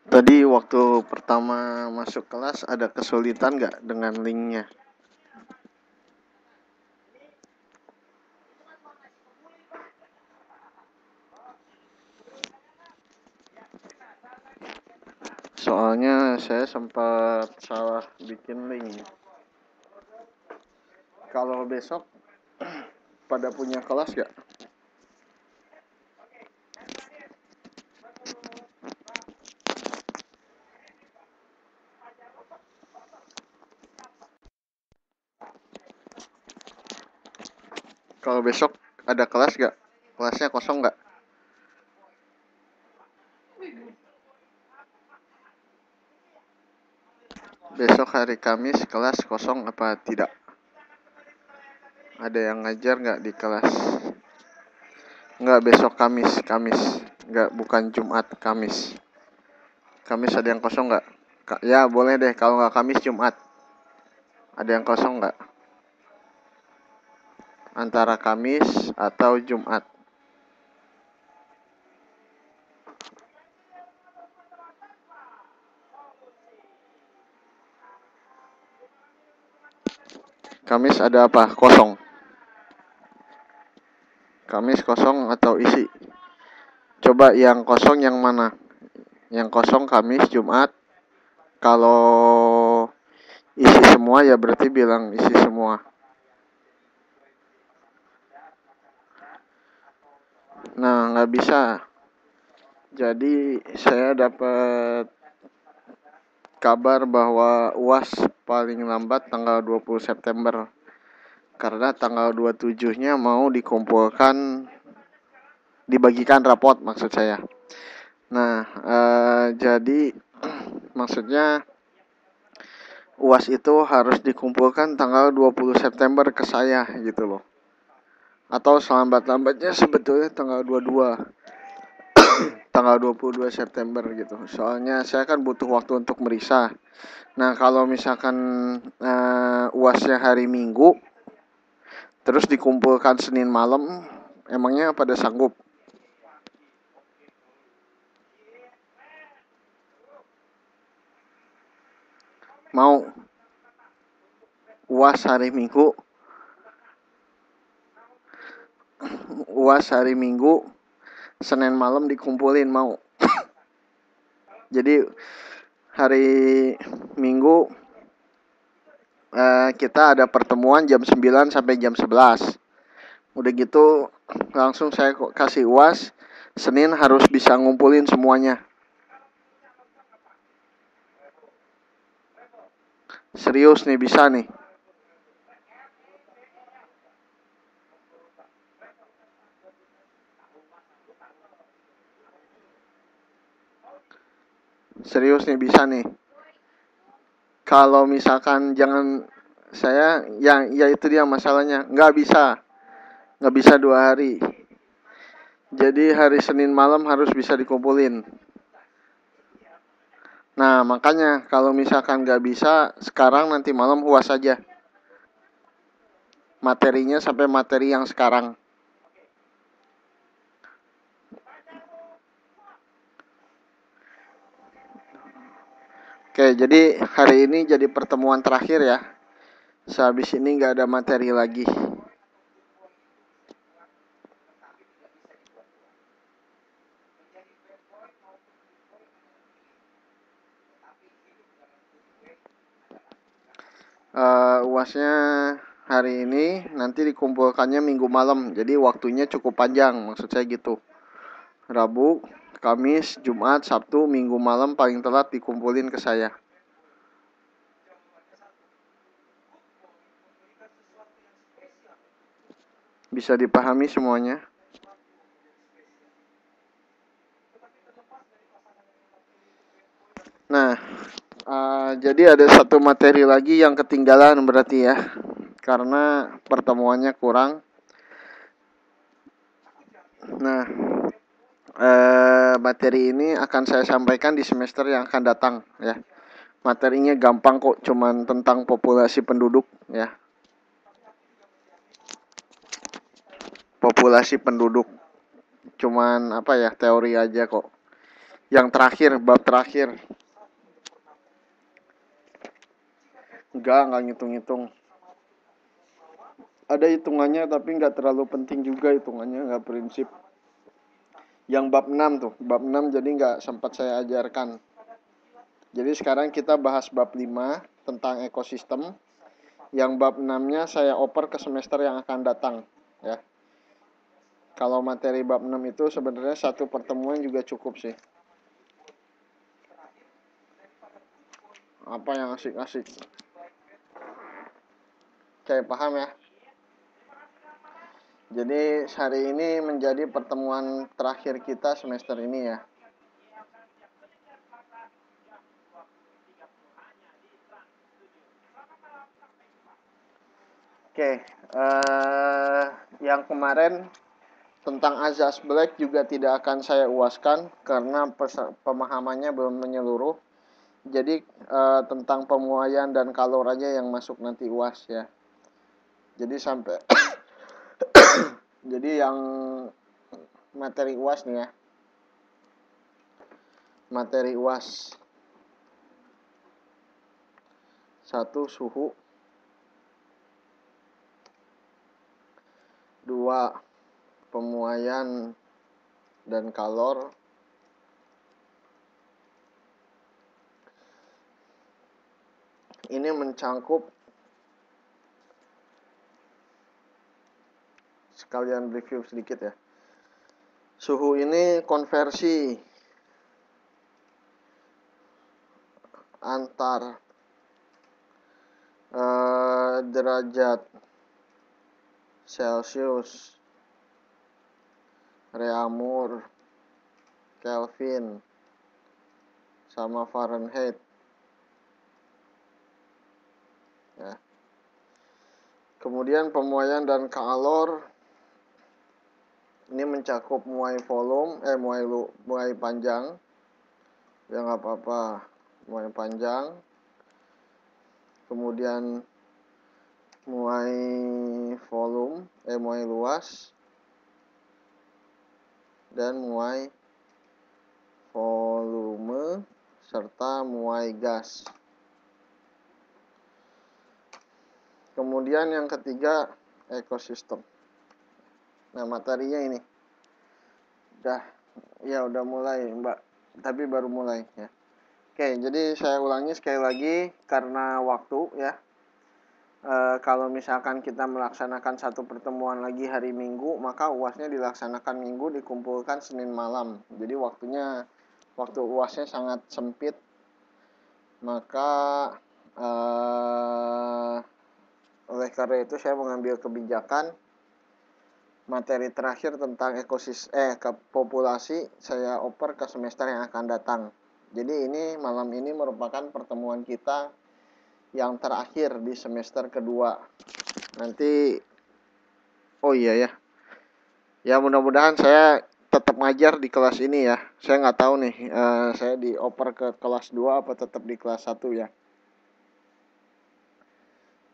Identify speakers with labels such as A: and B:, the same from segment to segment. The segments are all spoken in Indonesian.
A: Tadi waktu pertama masuk kelas ada kesulitan nggak dengan linknya? Soalnya saya sempat salah bikin link. Kalau besok pada punya kelas nggak? Kalau besok ada kelas nggak? Kelasnya kosong nggak? Besok hari Kamis kelas kosong apa tidak? Ada yang ngajar nggak di kelas? Nggak, besok Kamis. Nggak, bukan Jumat, Kamis. Kamis ada yang kosong nggak? Ya boleh deh, kalau nggak Kamis Jumat. Ada yang kosong nggak? Antara Kamis atau Jumat. Kamis ada apa? Kosong. Kamis kosong atau isi? Coba yang kosong yang mana? Yang kosong Kamis, Jumat. Kalau isi semua ya berarti bilang isi semua. Nah, nggak bisa. Jadi saya dapat kabar bahwa UAS paling lambat tanggal 20 September. Karena tanggal 27-nya mau dikumpulkan, dibagikan rapot maksud saya. Nah, jadi maksudnya UAS itu harus dikumpulkan tanggal 20 September ke saya gitu loh. Atau selambat-lambatnya sebetulnya tanggal 22, tanggal 22 September gitu. Soalnya saya kan butuh waktu untuk merisah. Nah, kalau misalkan UASnya hari Minggu terus dikumpulkan Senin malam, emangnya pada sanggup? Mau UAS hari Minggu, UAS hari Minggu, Senin malam dikumpulin, mau? Jadi hari Minggu kita ada pertemuan jam 9 sampai jam 11. Udah gitu langsung saya kasih UAS, Senin harus bisa ngumpulin semuanya. Serius nih, bisa nih. Serius nih, bisa nih. Kalau misalkan jangan saya, ya itu dia masalahnya. Nggak bisa 2 hari. Jadi hari Senin malam harus bisa dikumpulin. Nah, makanya kalau misalkan nggak bisa, sekarang nanti malam UAS aja. Materinya sampai materi yang sekarang. Oke, jadi hari ini jadi pertemuan terakhir ya. Sehabis ini nggak ada materi lagi. UASnya hari ini, nanti dikumpulkannya Minggu malam. Jadi waktunya cukup panjang, maksud saya gitu. Rabu, Kamis, Jumat, Sabtu, Minggu malam paling telat dikumpulin ke saya. Bisa dipahami semuanya? Nah, jadi ada satu materi lagi yang ketinggalan berarti ya. Karena pertemuannya kurang. Nah, materi ini akan saya sampaikan di semester yang akan datang ya. Materinya gampang kok, cuman tentang populasi penduduk ya. Populasi penduduk. Cuman apa ya, teori aja kok. Yang terakhir, bab terakhir. Enggak ngitung-ngitung. Ada hitungannya tapi nggak terlalu penting juga hitungannya, nggak prinsip. Yang bab 6 tuh, bab 6 jadi nggak sempat saya ajarkan. Jadi sekarang kita bahas bab 5 tentang ekosistem. Yang bab 6-nya saya oper ke semester yang akan datang, ya. Kalau materi bab 6 itu sebenarnya satu pertemuan juga cukup sih. Apa yang asik-asik? Oke, paham ya? Jadi hari ini menjadi pertemuan terakhir kita semester ini ya. Oke, yang kemarin tentang azas Black juga tidak akan saya uaskan karena pemahamannya belum menyeluruh. Jadi tentang pemuaian dan kalor aja yang masuk nanti uas ya. Jadi sampai jadi yang materi uas nih ya. Materi uas. 1. Suhu. 2. Pemuaian dan kalor. Ini mencangkup sekalian review sedikit ya. Suhu ini konversi antar derajat Celcius, Reaumur, Kelvin, sama Fahrenheit. Ya. Kemudian pemuaian dan kalor ini mencakup muai volume, muai panjang. Ya nggak apa-apa, muai panjang. Kemudian muai volume, muai luas, dan muai volume serta muai gas. Kemudian yang ketiga, ekosistem. Nah, materinya ini. Udah mulai, Mbak. Tapi baru mulai ya. Oke, jadi saya ulangi sekali lagi karena waktu ya. Kalau misalkan kita melaksanakan satu pertemuan lagi hari Minggu, maka UASnya dilaksanakan Minggu, dikumpulkan Senin malam. Jadi waktu UASnya sangat sempit. Maka oleh karena itu saya mengambil kebijakan materi terakhir tentang populasi saya oper ke semester yang akan datang. Jadi ini malam ini merupakan pertemuan kita yang terakhir di semester kedua. Nanti ya mudah-mudahan saya tetap ngajar di kelas ini ya. Saya nggak tahu nih, saya dioper ke kelas 2 apa tetap di kelas 1 ya.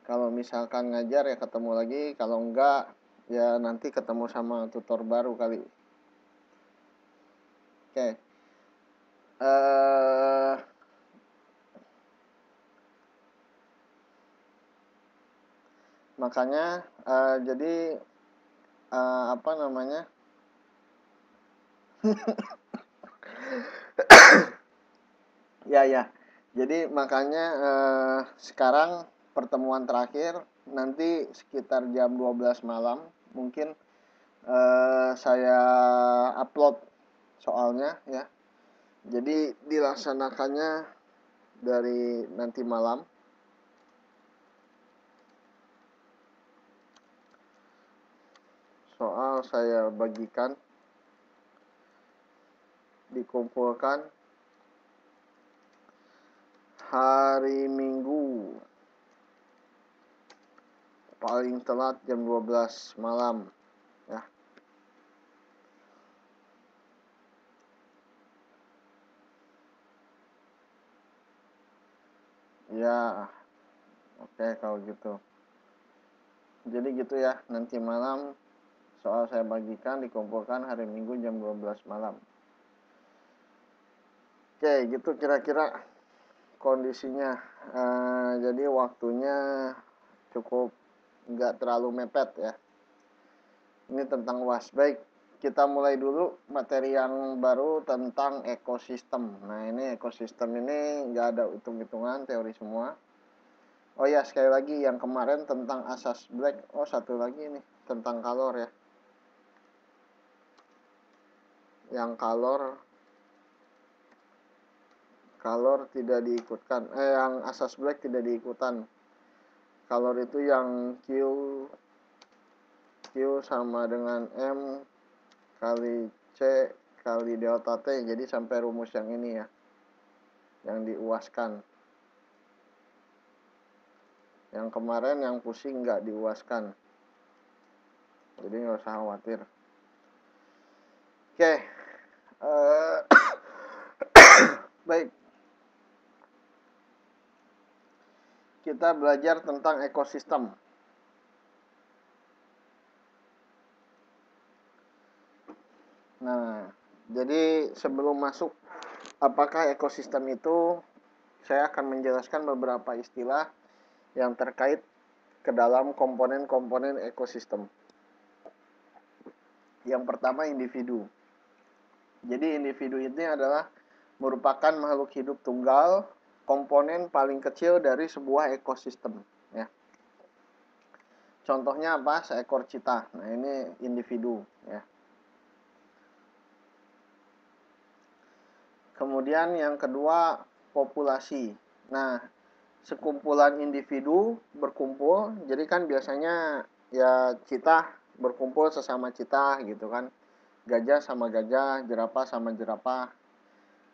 A: Kalau misalkan ngajar ya ketemu lagi, kalau enggak ya nanti ketemu sama tutor baru kali. Oke. Makanya jadi apa namanya? Ya. Jadi makanya sekarang pertemuan terakhir nanti sekitar jam 12 malam mungkin saya upload soalnya ya. Jadi dilaksanakannya dari nanti malam. Soal saya bagikan, dikumpulkan hari Minggu paling telat jam 12 malam ya. Ya, oke kalau gitu. Jadi gitu ya, nanti malam soal saya bagikan dikumpulkan hari Minggu jam 12 malam. Oke, gitu kira-kira kondisinya. Jadi waktunya cukup nggak terlalu mepet ya. Ini tentang UAS. Baik, kita mulai dulu materi yang baru tentang ekosistem. Nah, ini ekosistem ini nggak ada hitung-hitungan, teori semua. Oh ya, sekali lagi yang kemarin tentang asas Black. Oh, satu lagi nih tentang kalor ya. Yang kalor tidak diikutkan. Yang asas Black tidak diikutan. Kalor itu yang Q sama dengan M kali C kali delta T. Jadi sampai rumus yang ini ya, yang diuaskan. Yang kemarin yang pusing nggak diuaskan, jadi nggak usah khawatir. Oke, baik, kita belajar tentang ekosistem. Nah, jadi sebelum masuk apakah ekosistem itu, saya akan menjelaskan beberapa istilah yang terkait ke dalam komponen-komponen ekosistem. Yang pertama, individu. Jadi individu ini adalah merupakan makhluk hidup tunggal, komponen paling kecil dari sebuah ekosistem ya. Contohnya apa? Seekor citah. Nah, ini individu ya. Kemudian yang kedua, populasi. Nah, sekumpulan individu berkumpul, jadi kan biasanya ya citah berkumpul sesama citah gitu kan. Gajah sama gajah, jerapah sama jerapah.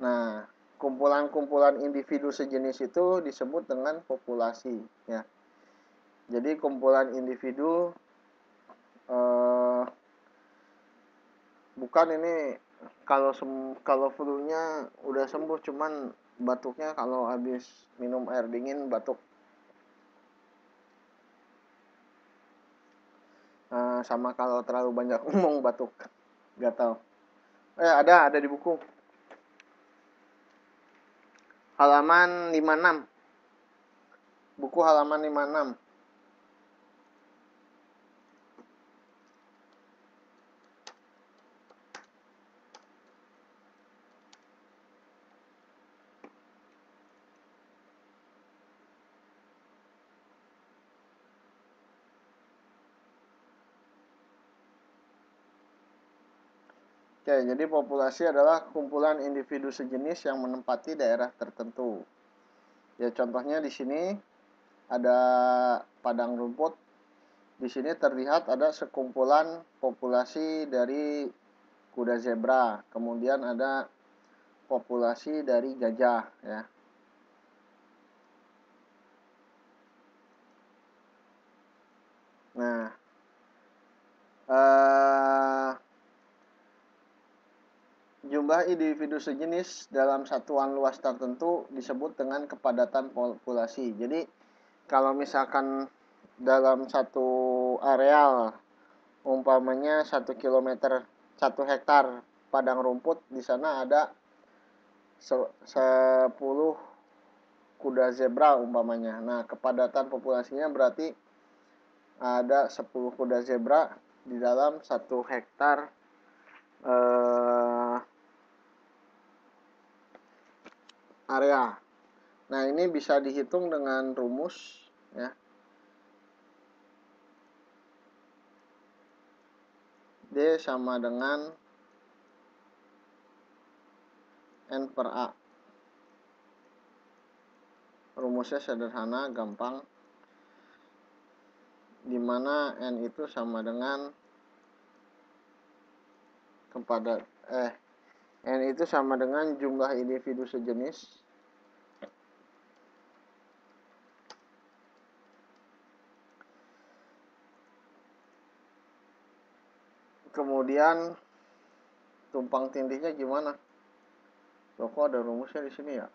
A: Nah, kumpulan-kumpulan individu sejenis itu disebut dengan populasi ya. Jadi kumpulan individu bukan ini kalau flu-nya udah sembuh, cuman batuknya kalau habis minum air dingin batuk. Sama kalau terlalu banyak ngomong batuk, gatal. Ada di buku. Halaman 56. Buku halaman 56. Oke, jadi populasi adalah kumpulan individu sejenis yang menempati daerah tertentu. Ya, contohnya di sini ada padang rumput. Di sini terlihat ada sekumpulan populasi dari kuda zebra, kemudian ada populasi dari gajah ya. Nah, jumlah individu sejenis dalam satuan luas tertentu disebut dengan kepadatan populasi. Jadi kalau misalkan dalam satu areal, umpamanya 1 kilometer, 1 hektar padang rumput, di sana ada 10 kuda zebra umpamanya. Nah, kepadatan populasinya berarti ada 10 kuda zebra di dalam 1 hektar area. Nah, ini bisa dihitung dengan rumus ya. D sama dengan N per A. Rumusnya sederhana, gampang. Dimana N itu sama dengan N itu sama dengan jumlah individu sejenis kemudian tumpang tindihnya gimana? Loh, kok ada rumusnya di sini ya?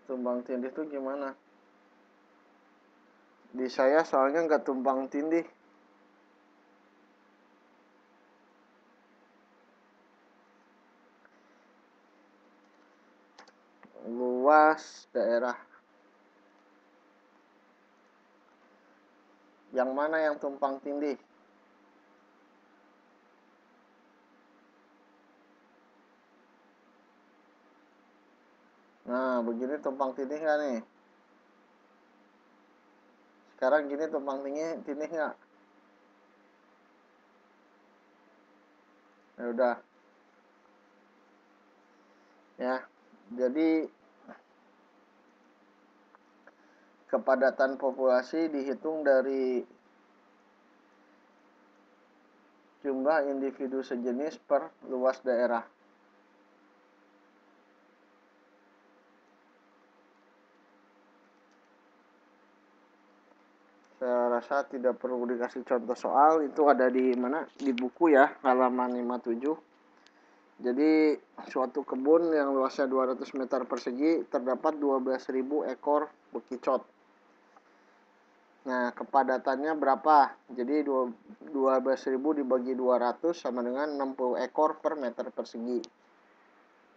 A: Tumpang tindih itu gimana? Di saya soalnya nggak tumpang tindih. luas daerah. Yang mana yang tumpang tindih? Nah, begini tumpang tindih nggak nih? Sekarang gini tumpang tindih nggak? Ya udah, ya. Jadi kepadatan populasi dihitung dari jumlah individu sejenis per luas daerah. Saya rasa tidak perlu dikasih contoh soal, itu ada di mana? Di buku ya, halaman 57. Jadi suatu kebun yang luasnya 200 meter persegi terdapat 12.000 ekor bekicot. Nah, kepadatannya berapa? Jadi 12.000 dibagi 200 sama dengan 60 ekor per meter persegi.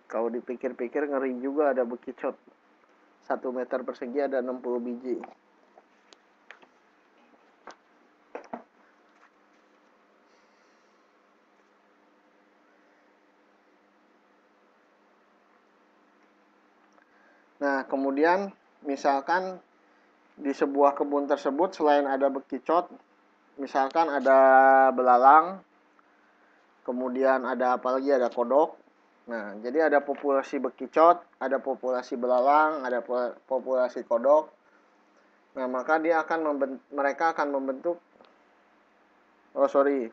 A: Kalau dipikir-pikir ngeri juga ada bekicot. 1 meter persegi ada 60 biji. Nah, kemudian misalkan di sebuah kebun tersebut selain ada bekicot, misalkan ada belalang, kemudian ada apa lagi, ada kodok. Nah, jadi ada populasi bekicot, ada populasi belalang, ada populasi kodok. Nah, maka mereka akan membentuk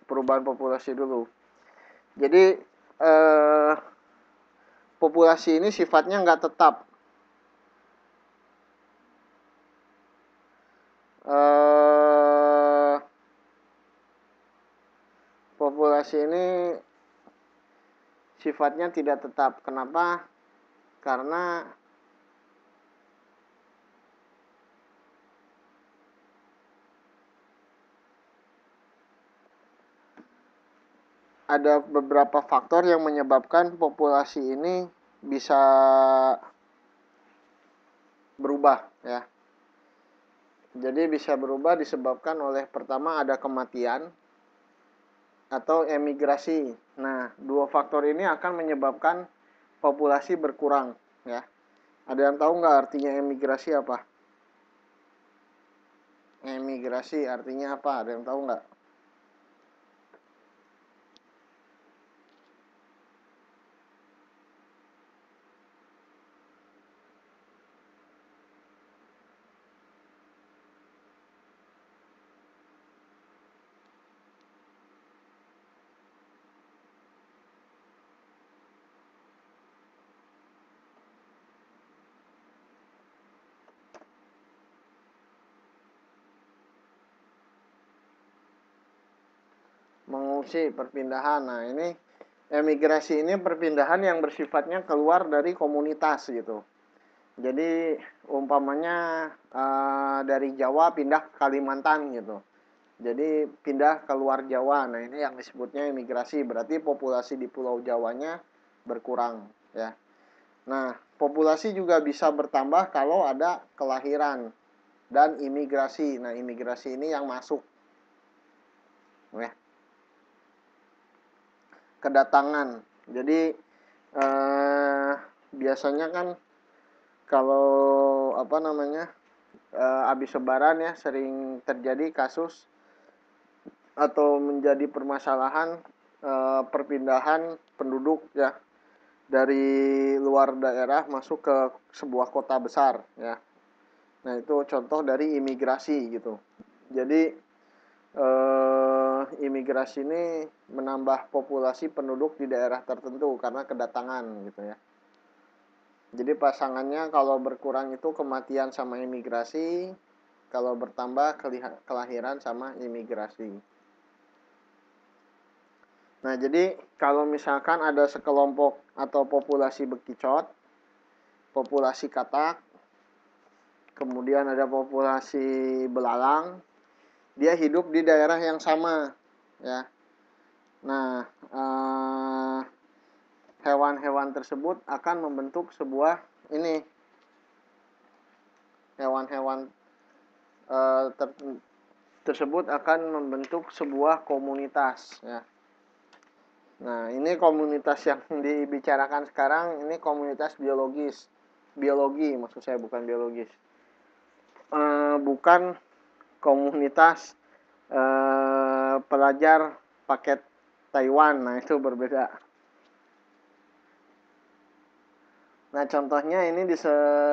A: perubahan populasi dulu. Jadi populasi ini sifatnya nggak tetap. Populasi ini sifatnya tidak tetap. Kenapa? Karena ada beberapa faktor yang menyebabkan populasi ini bisa berubah ya. Jadi bisa berubah disebabkan oleh pertama ada kematian atau emigrasi. Nah, dua faktor ini akan menyebabkan populasi berkurang ya. Ada yang tahu nggak artinya emigrasi apa? Emigrasi artinya apa? Ada yang tahu nggak? Mengungsi, perpindahan. Nah, ini emigrasi ini perpindahan yang bersifatnya keluar dari komunitas gitu. Jadi umpamanya dari Jawa pindah ke Kalimantan gitu. Jadi pindah keluar Jawa. Nah, ini yang disebutnya emigrasi. Berarti populasi di Pulau Jawanya berkurang ya. Nah, populasi juga bisa bertambah kalau ada kelahiran dan imigrasi. Nah, imigrasi ini yang masuk ya. Kedatangan. Jadi biasanya kan kalau habis lebaran ya sering terjadi kasus atau menjadi permasalahan perpindahan penduduk ya dari luar daerah masuk ke sebuah kota besar ya. Nah, itu contoh dari imigrasi gitu. Jadi imigrasi ini menambah populasi penduduk di daerah tertentu karena kedatangan gitu ya. Jadi pasangannya kalau berkurang itu kematian sama imigrasi, kalau bertambah kelahiran sama imigrasi. Nah, jadi kalau misalkan ada sekelompok atau populasi bekicot, populasi katak, kemudian ada populasi belalang, dia hidup di daerah yang sama ya. Nah, hewan-hewan tersebut akan membentuk sebuah ini Hewan-hewan tersebut akan membentuk sebuah komunitas ya. Nah, ini komunitas yang dibicarakan sekarang ini komunitas biologis. Biologi maksud saya, bukan biologis. Bukan komunitas pelajar paket Taiwan. Nah, itu berbeda. Nah, contohnya ini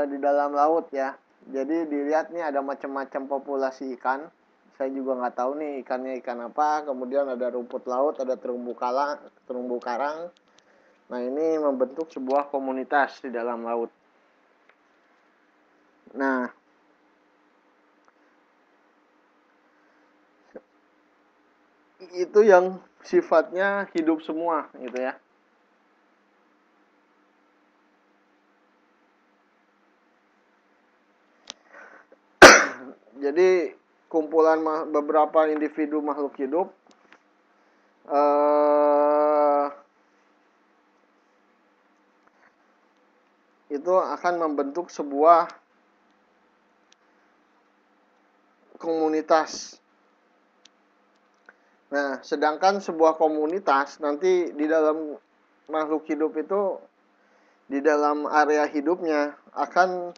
A: di dalam laut ya. Jadi dilihat nih ada macam-macam populasi ikan. Saya juga nggak tahu nih ikannya ikan apa. Kemudian ada rumput laut, ada terumbu karang. Nah, ini membentuk sebuah komunitas di dalam laut. Nah, itu yang sifatnya hidup semua gitu ya. Jadi kumpulan beberapa individu makhluk hidup itu akan membentuk sebuah komunitas. Nah, sedangkan sebuah komunitas nanti di dalam makhluk hidup itu di dalam area hidupnya akan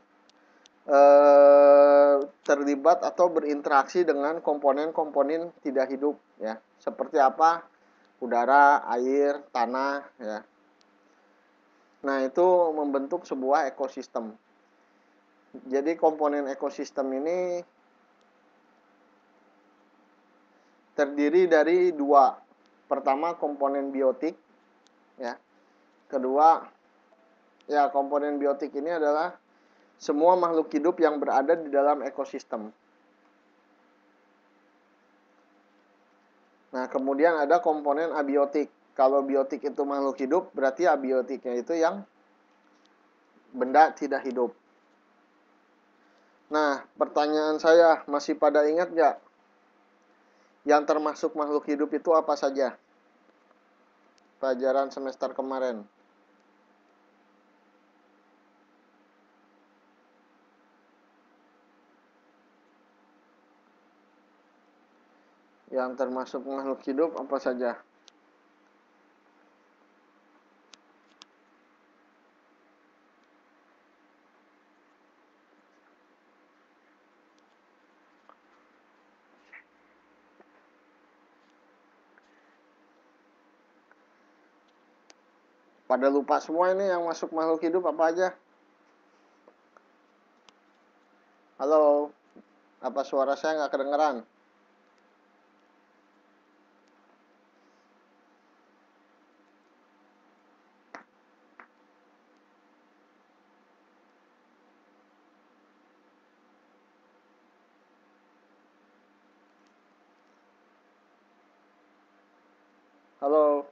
A: terlibat atau berinteraksi dengan komponen-komponen tidak hidup ya. Seperti apa? Udara, air, tanah ya. Nah, itu membentuk sebuah ekosistem. Jadi komponen ekosistem ini terdiri dari dua. Pertama komponen biotik ya. Kedua ya, komponen biotik ini adalah semua makhluk hidup yang berada di dalam ekosistem. Nah, kemudian ada komponen abiotik. Kalau biotik itu makhluk hidup, berarti abiotiknya itu yang benda tidak hidup. Nah, pertanyaan saya, masih pada ingat nggak yang termasuk makhluk hidup itu apa saja? Pelajaran semester kemarin. Yang termasuk makhluk hidup apa saja? Pada lupa semua ini yang masuk makhluk hidup apa aja? Halo, apa suara saya nggak kedengeran? Halo,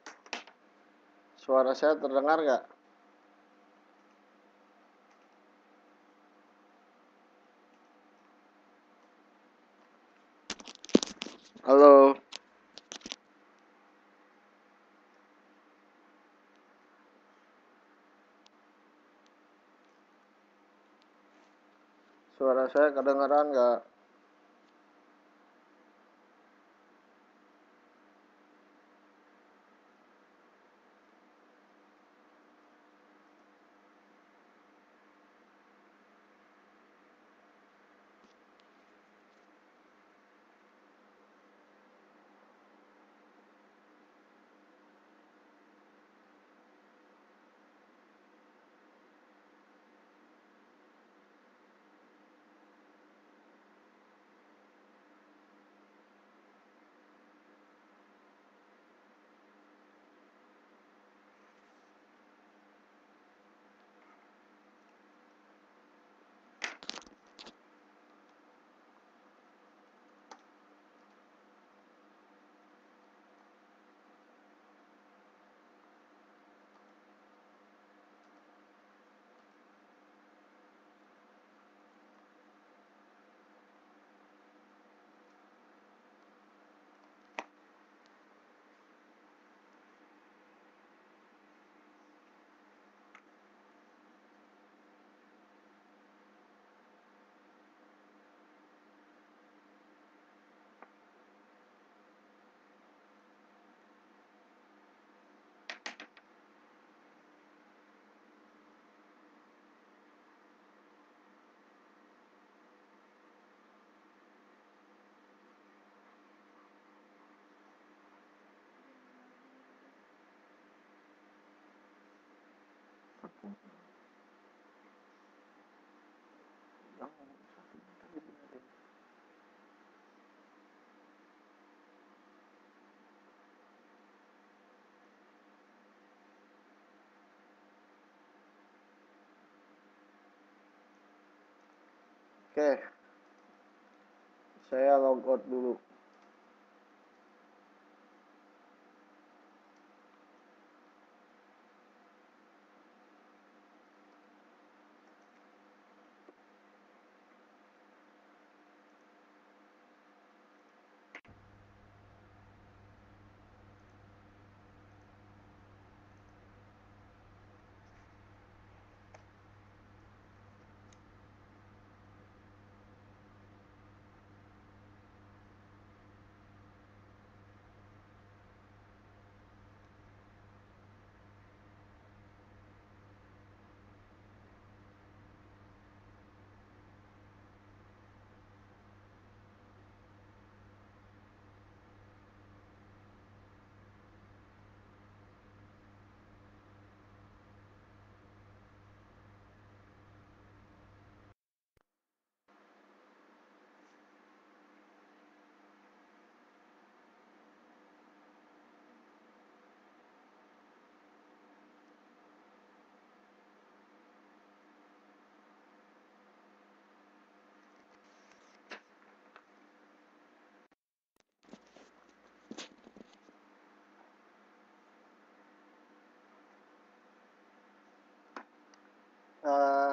A: suara saya terdengar nggak? Halo, suara saya kedengeran nggak? Oke, saya logout dulu.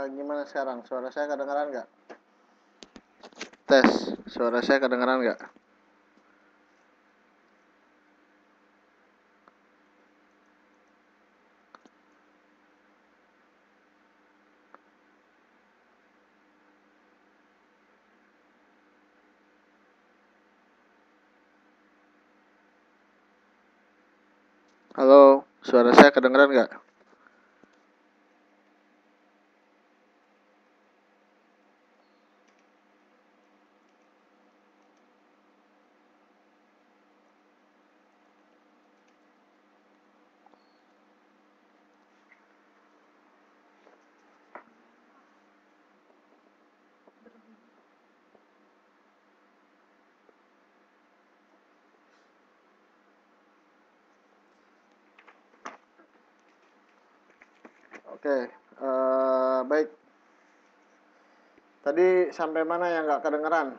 A: Gimana sekarang? Suara saya kedengaran nggak? Tes, suara saya kedengaran nggak? Halo, suara saya kedengaran nggak? Oke, baik. Tadi sampai mana yang nggak kedengeran?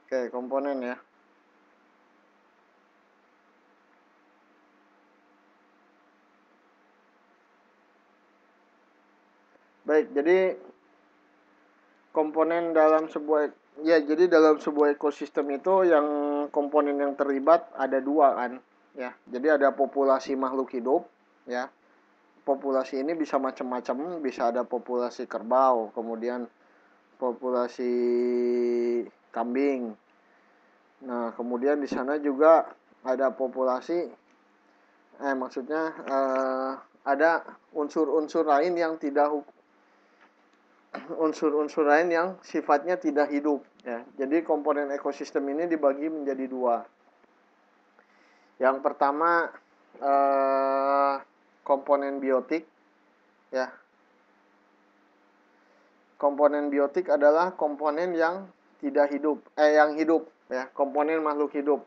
A: Oke, komponen ya. Baik, jadi komponen dalam sebuah ekosistem itu yang komponen yang terlibat ada dua kan, ya. Jadi ada populasi makhluk hidup, ya. Populasi ini bisa macam-macam, bisa ada populasi kerbau, kemudian populasi kambing. Nah, kemudian di sana juga ada ada unsur-unsur lain yang tidak unsur-unsur lain yang sifatnya tidak hidup ya. Jadi komponen ekosistem ini dibagi menjadi dua. Yang pertama komponen biotik ya. Komponen biotik adalah komponen yang tidak hidup, yang hidup ya, komponen makhluk hidup.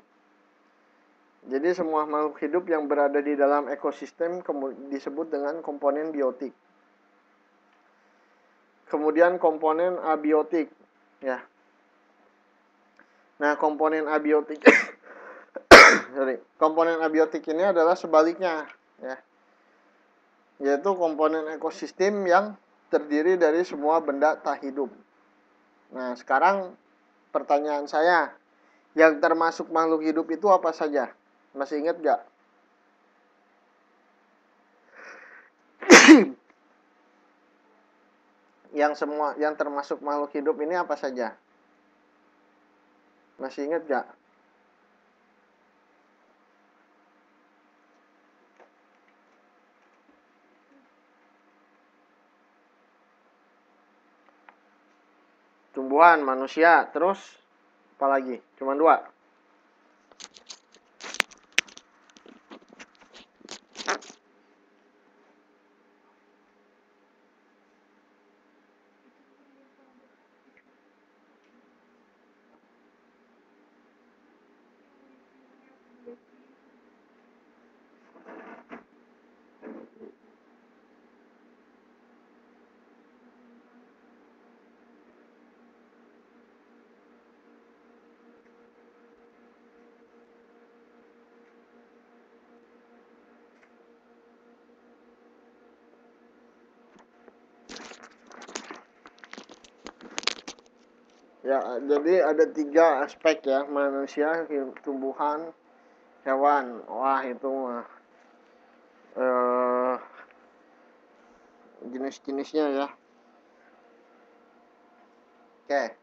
A: Jadi semua makhluk hidup yang berada di dalam ekosistem disebut dengan komponen biotik. Kemudian komponen abiotik ya. Nah, komponen abiotik komponen abiotik ini adalah sebaliknya ya. Yaitu komponen ekosistem yang terdiri dari semua benda tak hidup. Nah, sekarang pertanyaan saya, yang termasuk makhluk hidup itu apa saja? Masih ingat gak? Yang termasuk makhluk hidup ini apa saja? Masih ingat gak? tumbuhan, manusia, terus apa lagi? Cuma 2. Ya, jadi ada 3 aspek ya, manusia, tumbuhan, hewan. Wah, itu mah jenis-jenisnya ya. Oke.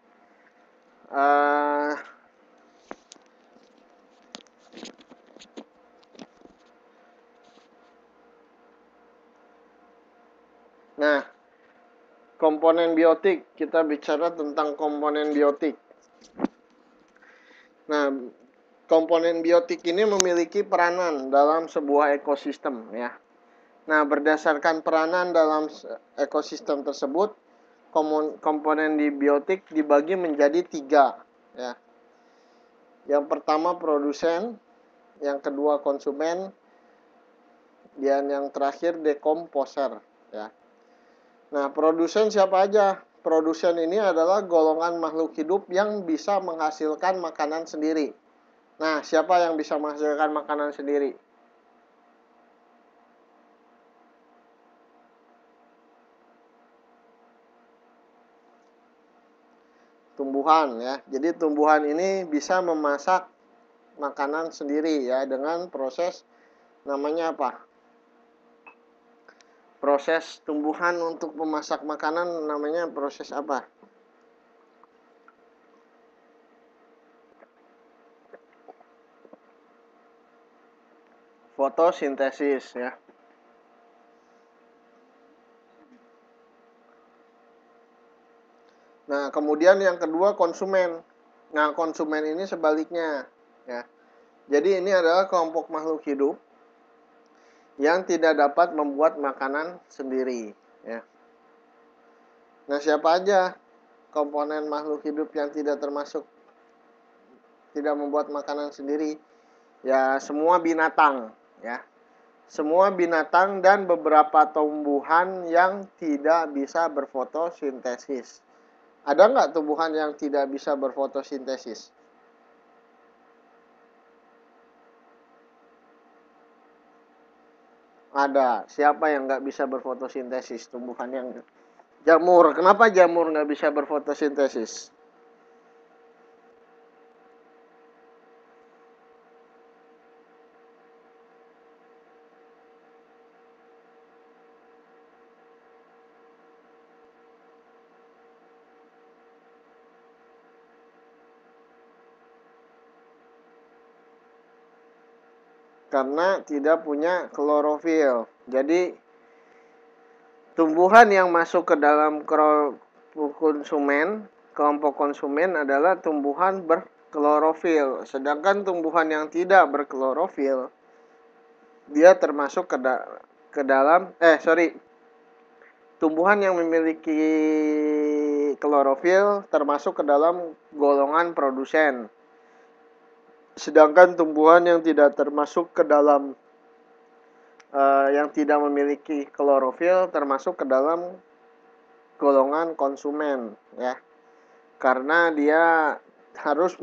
A: Nah, komponen biotik, kita bicara tentang komponen biotik. Nah, komponen biotik ini memiliki peranan dalam sebuah ekosistem ya. Nah, berdasarkan peranan dalam ekosistem tersebut, komponen di biotik dibagi menjadi 3 ya. Yang pertama produsen, yang kedua konsumen, dan yang terakhir dekomposer ya. Nah, produsen siapa aja? Produsen ini adalah golongan makhluk hidup yang bisa menghasilkan makanan sendiri. Nah, siapa yang bisa menghasilkan makanan sendiri? Tumbuhan ya. Jadi tumbuhan ini bisa memasak makanan sendiri ya dengan proses namanya apa? Proses tumbuhan untuk memasak makanan namanya proses apa? Fotosintesis ya. Nah, kemudian yang kedua konsumen. Nah, konsumen ini sebaliknya ya. Jadi ini adalah kelompok makhluk hidup yang tidak dapat membuat makanan sendiri ya. Nah, siapa aja komponen makhluk hidup yang tidak membuat makanan sendiri? Ya, semua binatang ya. Semua binatang dan beberapa tumbuhan yang tidak bisa berfotosintesis. Ada nggak tumbuhan yang tidak bisa berfotosintesis? Ada. Siapa yang nggak bisa berfotosintesis? Tumbuhan yang jamur. Kenapa jamur nggak bisa berfotosintesis? Karena tidak punya klorofil. Jadi tumbuhan yang masuk ke dalam kelompok konsumen adalah tumbuhan berklorofil. Sedangkan tumbuhan yang tidak berklorofil, dia termasuk ke dalam tumbuhan yang memiliki klorofil termasuk ke dalam golongan produsen. Sedangkan tumbuhan yang tidak termasuk ke dalam yang tidak memiliki klorofil termasuk ke dalam golongan konsumen ya. Karena dia harus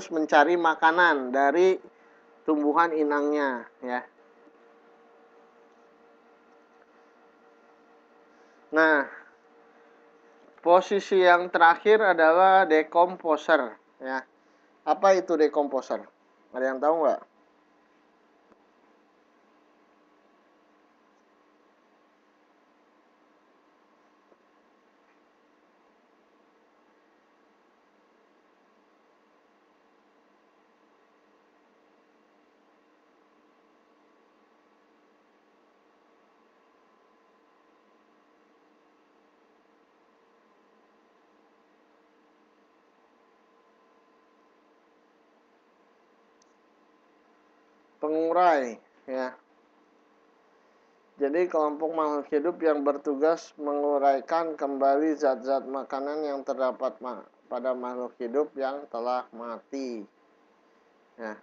A: mencari makanan dari tumbuhan inangnya ya. Nah, posisi yang terakhir adalah dekomposer ya. Apa itu dekomposer? Ada yang tahu nggak? pengurai, ya. Jadi kelompok makhluk hidup yang bertugas menguraikan kembali zat-zat makanan yang terdapat pada makhluk hidup yang telah mati. Ya.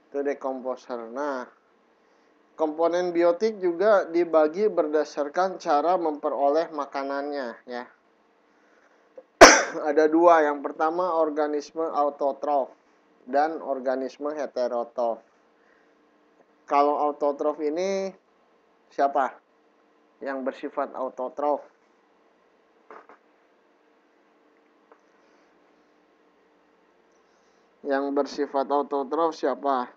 A: Itu decomposer. Nah, komponen biotik juga dibagi berdasarkan cara memperoleh makanannya, ya. Ada dua. Yang pertama organisme autotrof dan organisme heterotrof. Kalau autotrof ini siapa yang bersifat autotrof? Yang bersifat autotrof siapa?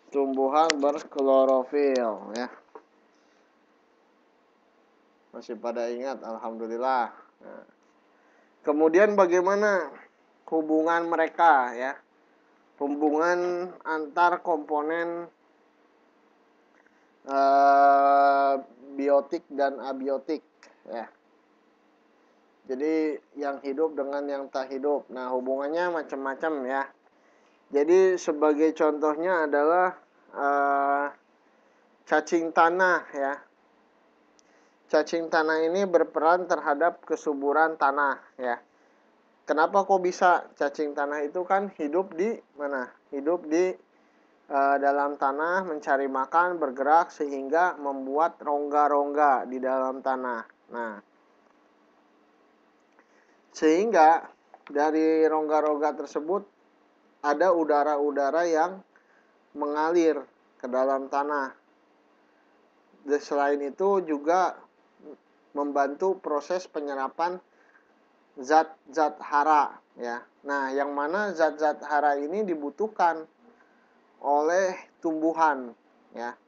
A: Tumbuhan berklorofil, ya. Masih pada ingat, alhamdulillah. Nah, kemudian bagaimana hubungan mereka, ya? Hubungan antar komponen biotik dan abiotik, ya. Jadi yang hidup dengan yang tak hidup. Nah, hubungannya macam-macam, ya. Jadi sebagai contohnya adalah cacing tanah, ya. Cacing tanah ini berperan terhadap kesuburan tanah, ya. Kenapa kok bisa? Cacing tanah itu kan hidup di mana? Hidup di dalam tanah, mencari makan, bergerak sehingga membuat rongga-rongga di dalam tanah. Nah, sehingga dari rongga-rongga tersebut ada udara-udara yang mengalir ke dalam tanah. Dan selain itu juga membantu proses penyerapan zat-zat hara, ya. Nah, yang mana zat-zat hara ini dibutuhkan oleh tumbuhan, ya.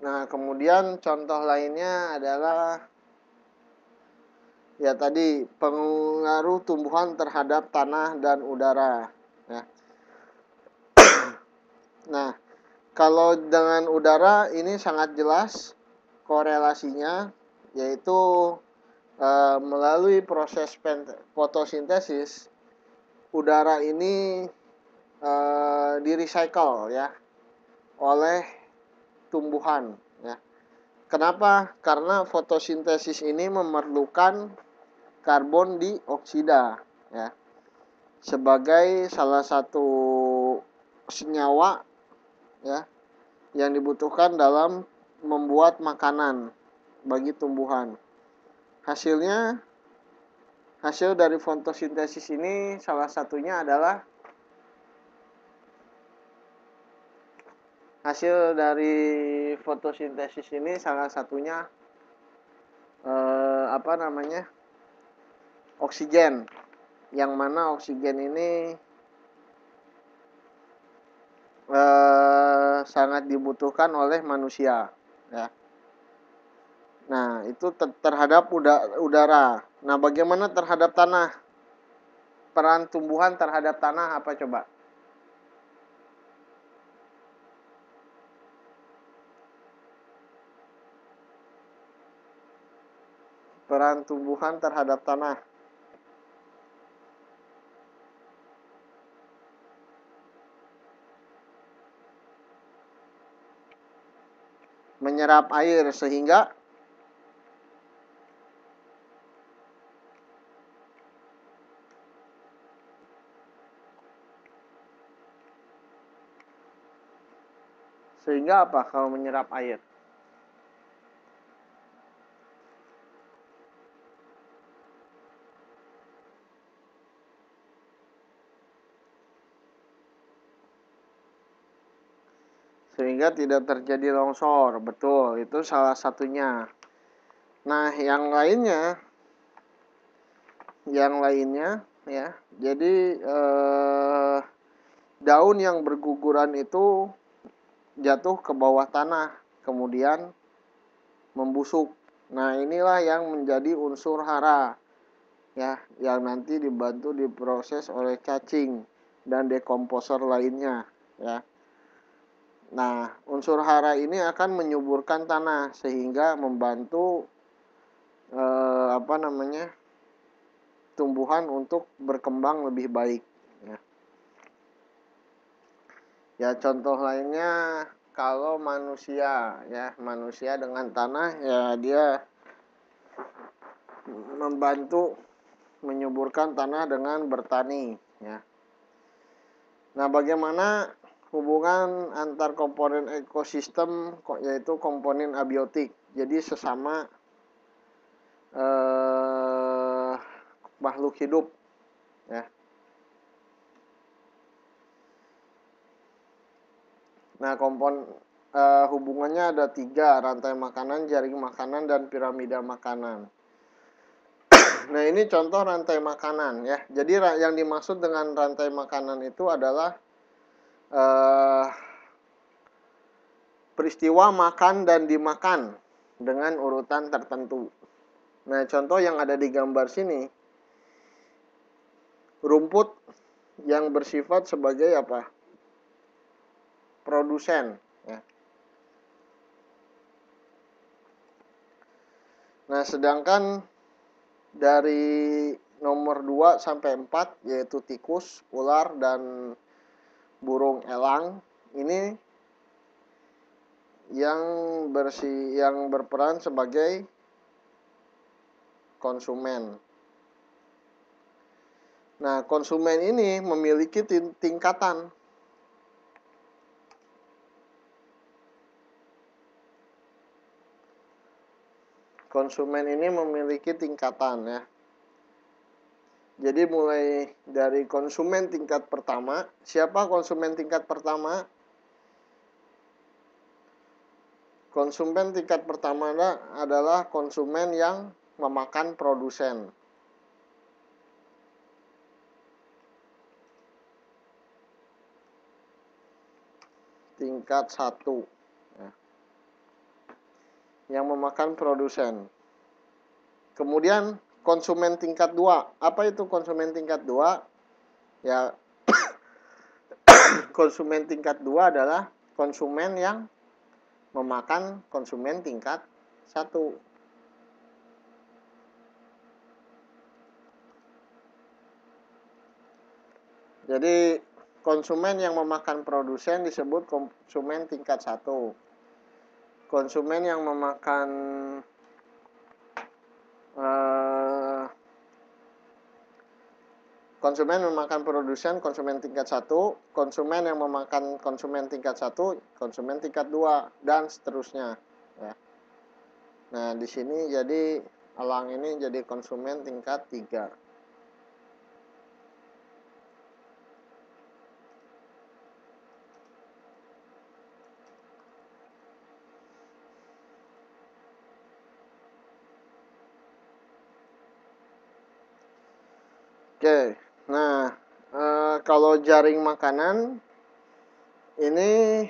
A: Nah, kemudian contoh lainnya adalah ya tadi pengaruh tumbuhan terhadap tanah dan udara, ya. Nah, kalau dengan udara ini sangat jelas korelasinya, yaitu melalui proses fotosintesis udara ini di-recycle, ya, oleh tumbuhan, ya. Kenapa? Karena fotosintesis ini memerlukan karbon dioksida, ya, sebagai salah satu senyawa, ya, yang dibutuhkan dalam membuat makanan bagi tumbuhan. Hasil dari fotosintesis ini salah satunya adalah oksigen, yang mana oksigen ini sangat dibutuhkan oleh manusia, ya. Nah, itu terhadap udara. Nah, bagaimana terhadap tanah? Peran tumbuhan terhadap tanah apa coba? Peran tumbuhan terhadap tanah. Menyerap air sehingga apa kalau menyerap air? Sehingga tidak terjadi longsor. Betul, itu salah satunya. Nah, yang lainnya ya. Jadi daun yang berguguran itu jatuh ke bawah tanah, kemudian membusuk. Nah, inilah yang menjadi unsur hara, ya, yang nanti dibantu diproses oleh cacing dan dekomposer lainnya, ya. Nah, unsur hara ini akan menyuburkan tanah sehingga membantu tumbuhan untuk berkembang lebih baik, ya. Ya, contoh lainnya kalau manusia, ya, manusia dengan tanah, ya, dia membantu menyuburkan tanah dengan bertani, ya. Nah, bagaimana hubungan antar komponen ekosistem, yaitu komponen abiotik, jadi sesama makhluk hidup, ya. Nah, hubungannya ada 3, rantai makanan, jaring makanan, dan piramida makanan. Nah, ini contoh rantai makanan, ya. Jadi yang dimaksud dengan rantai makanan itu adalah peristiwa makan dan dimakan dengan urutan tertentu. Nah, contoh yang ada di gambar sini, rumput yang bersifat sebagai apa? Produsen, ya. Nah, sedangkan dari nomor 2 sampai 4, yaitu tikus, ular, dan burung elang, ini yang berperan sebagai konsumen. Nah, konsumen ini memiliki tingkatan. Konsumen ini memiliki tingkatan, ya. Jadi mulai dari konsumen tingkat pertama. Siapa konsumen tingkat pertama? Konsumen tingkat pertama adalah konsumen yang memakan produsen. Tingkat 1, ya, yang memakan produsen. Kemudian konsumen tingkat 2. Apa itu konsumen tingkat 2? Ya, konsumen tingkat 2 adalah konsumen yang memakan konsumen tingkat 1. Jadi konsumen yang memakan produsen disebut konsumen tingkat 1. Konsumen yang memakan produsen, konsumen tingkat 1, konsumen yang memakan konsumen tingkat 1, konsumen tingkat 2, dan seterusnya, ya. Nah, di sini jadi elang ini jadi konsumen tingkat 3. Oke, nah, kalau jaring makanan ini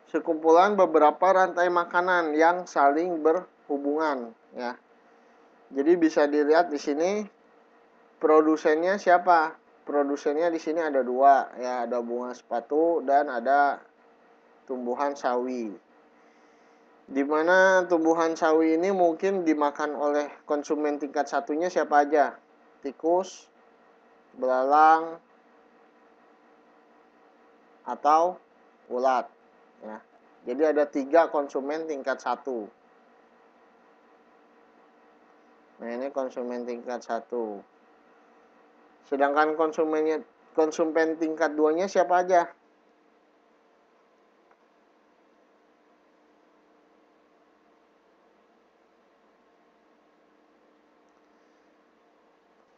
A: sekumpulan beberapa rantai makanan yang saling berhubungan, ya. Jadi bisa dilihat di sini produsennya siapa? Produsennya di sini ada 2, ya, ada bunga sepatu dan ada tumbuhan sawi. Di mana tumbuhan sawi ini mungkin dimakan oleh konsumen tingkat 1-nya siapa aja? Tikus, belalang, atau ulat, ya. Jadi ada 3 konsumen tingkat 1. Nah, ini konsumen tingkat 1. Sedangkan konsumen tingkat 2-nya siapa aja?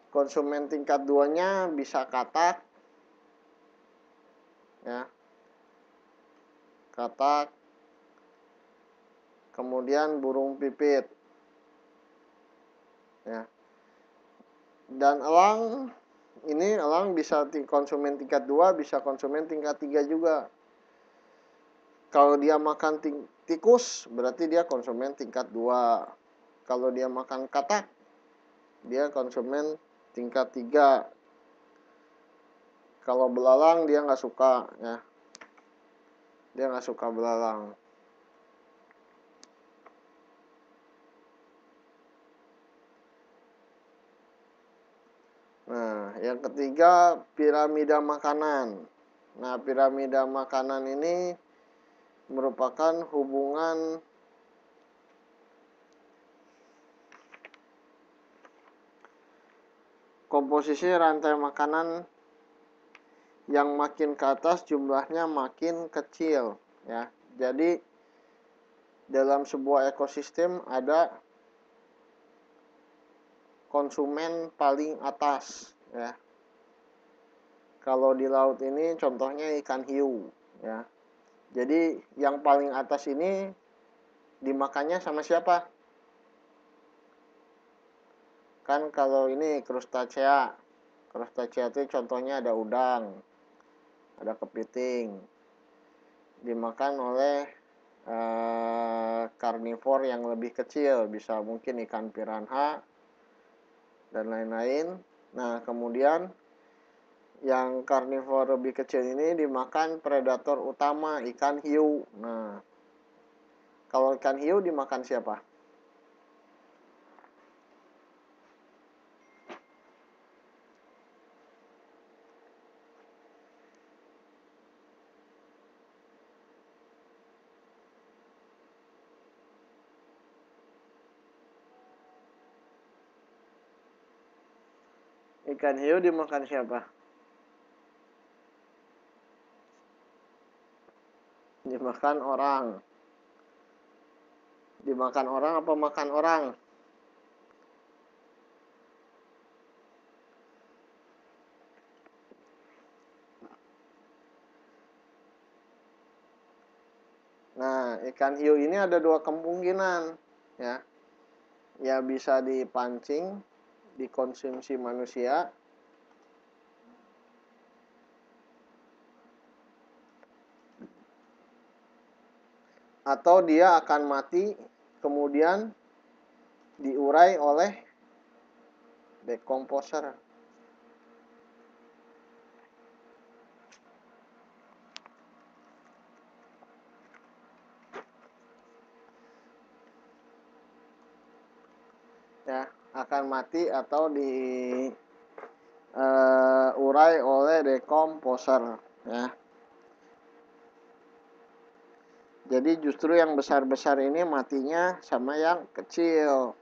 A: Konsumen tingkat 2-nya bisa katak, ya. Katak. Kemudian burung pipit, ya. Dan elang ini elang bisa konsumen tingkat 2, bisa konsumen tingkat 3 juga. Kalau dia makan tikus, berarti dia konsumen tingkat 2. Kalau dia makan katak, dia konsumen tingkat 3. Kalau belalang dia nggak suka, ya. Dia nggak suka belalang. Nah, yang ketiga piramida makanan. Nah, piramida makanan ini merupakan hubungan komposisi rantai makanan yang makin ke atas jumlahnya makin kecil, ya. Jadi dalam sebuah ekosistem ada konsumen paling atas, ya. Kalau di laut ini contohnya ikan hiu, ya. Jadi yang paling atas ini dimakannya sama siapa? Kan kalau ini krustacea. Krustacea itu contohnya ada udang, ada kepiting. Dimakan oleh karnivor yang lebih kecil, bisa mungkin ikan piranha dan lain-lain. Nah, kemudian yang karnivor lebih kecil ini dimakan predator utama, ikan hiu. Nah, kalau ikan hiu dimakan siapa? Ikan hiu dimakan siapa? Dimakan orang. Dimakan orang apa makan orang? Nah, ikan hiu ini ada dua kemungkinan, ya. Ya bisa dipancing, dikonsumsi manusia, atau dia akan mati kemudian diurai oleh decomposer. Ya, akan mati atau diurai oleh decomposer, ya. Jadi justru yang besar-besar ini matinya sama yang kecil.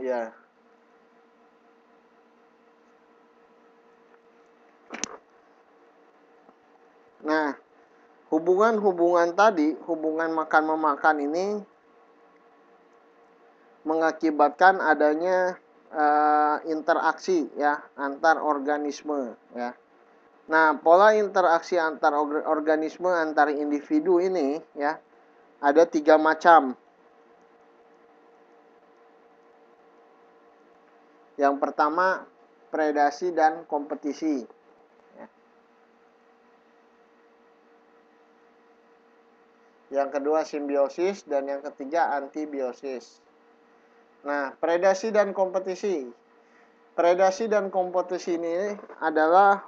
A: Ya. Nah, hubungan-hubungan tadi, hubungan makan-memakan ini mengakibatkan adanya interaksi, ya, antar organisme, ya. Nah, pola interaksi antar organisme antar individu ini, ya, ada 3 macam. Yang pertama, predasi dan kompetisi. Ya. Yang kedua, simbiosis, dan yang ketiga, antibiosis. Nah, predasi dan kompetisi. Predasi dan kompetisi ini adalah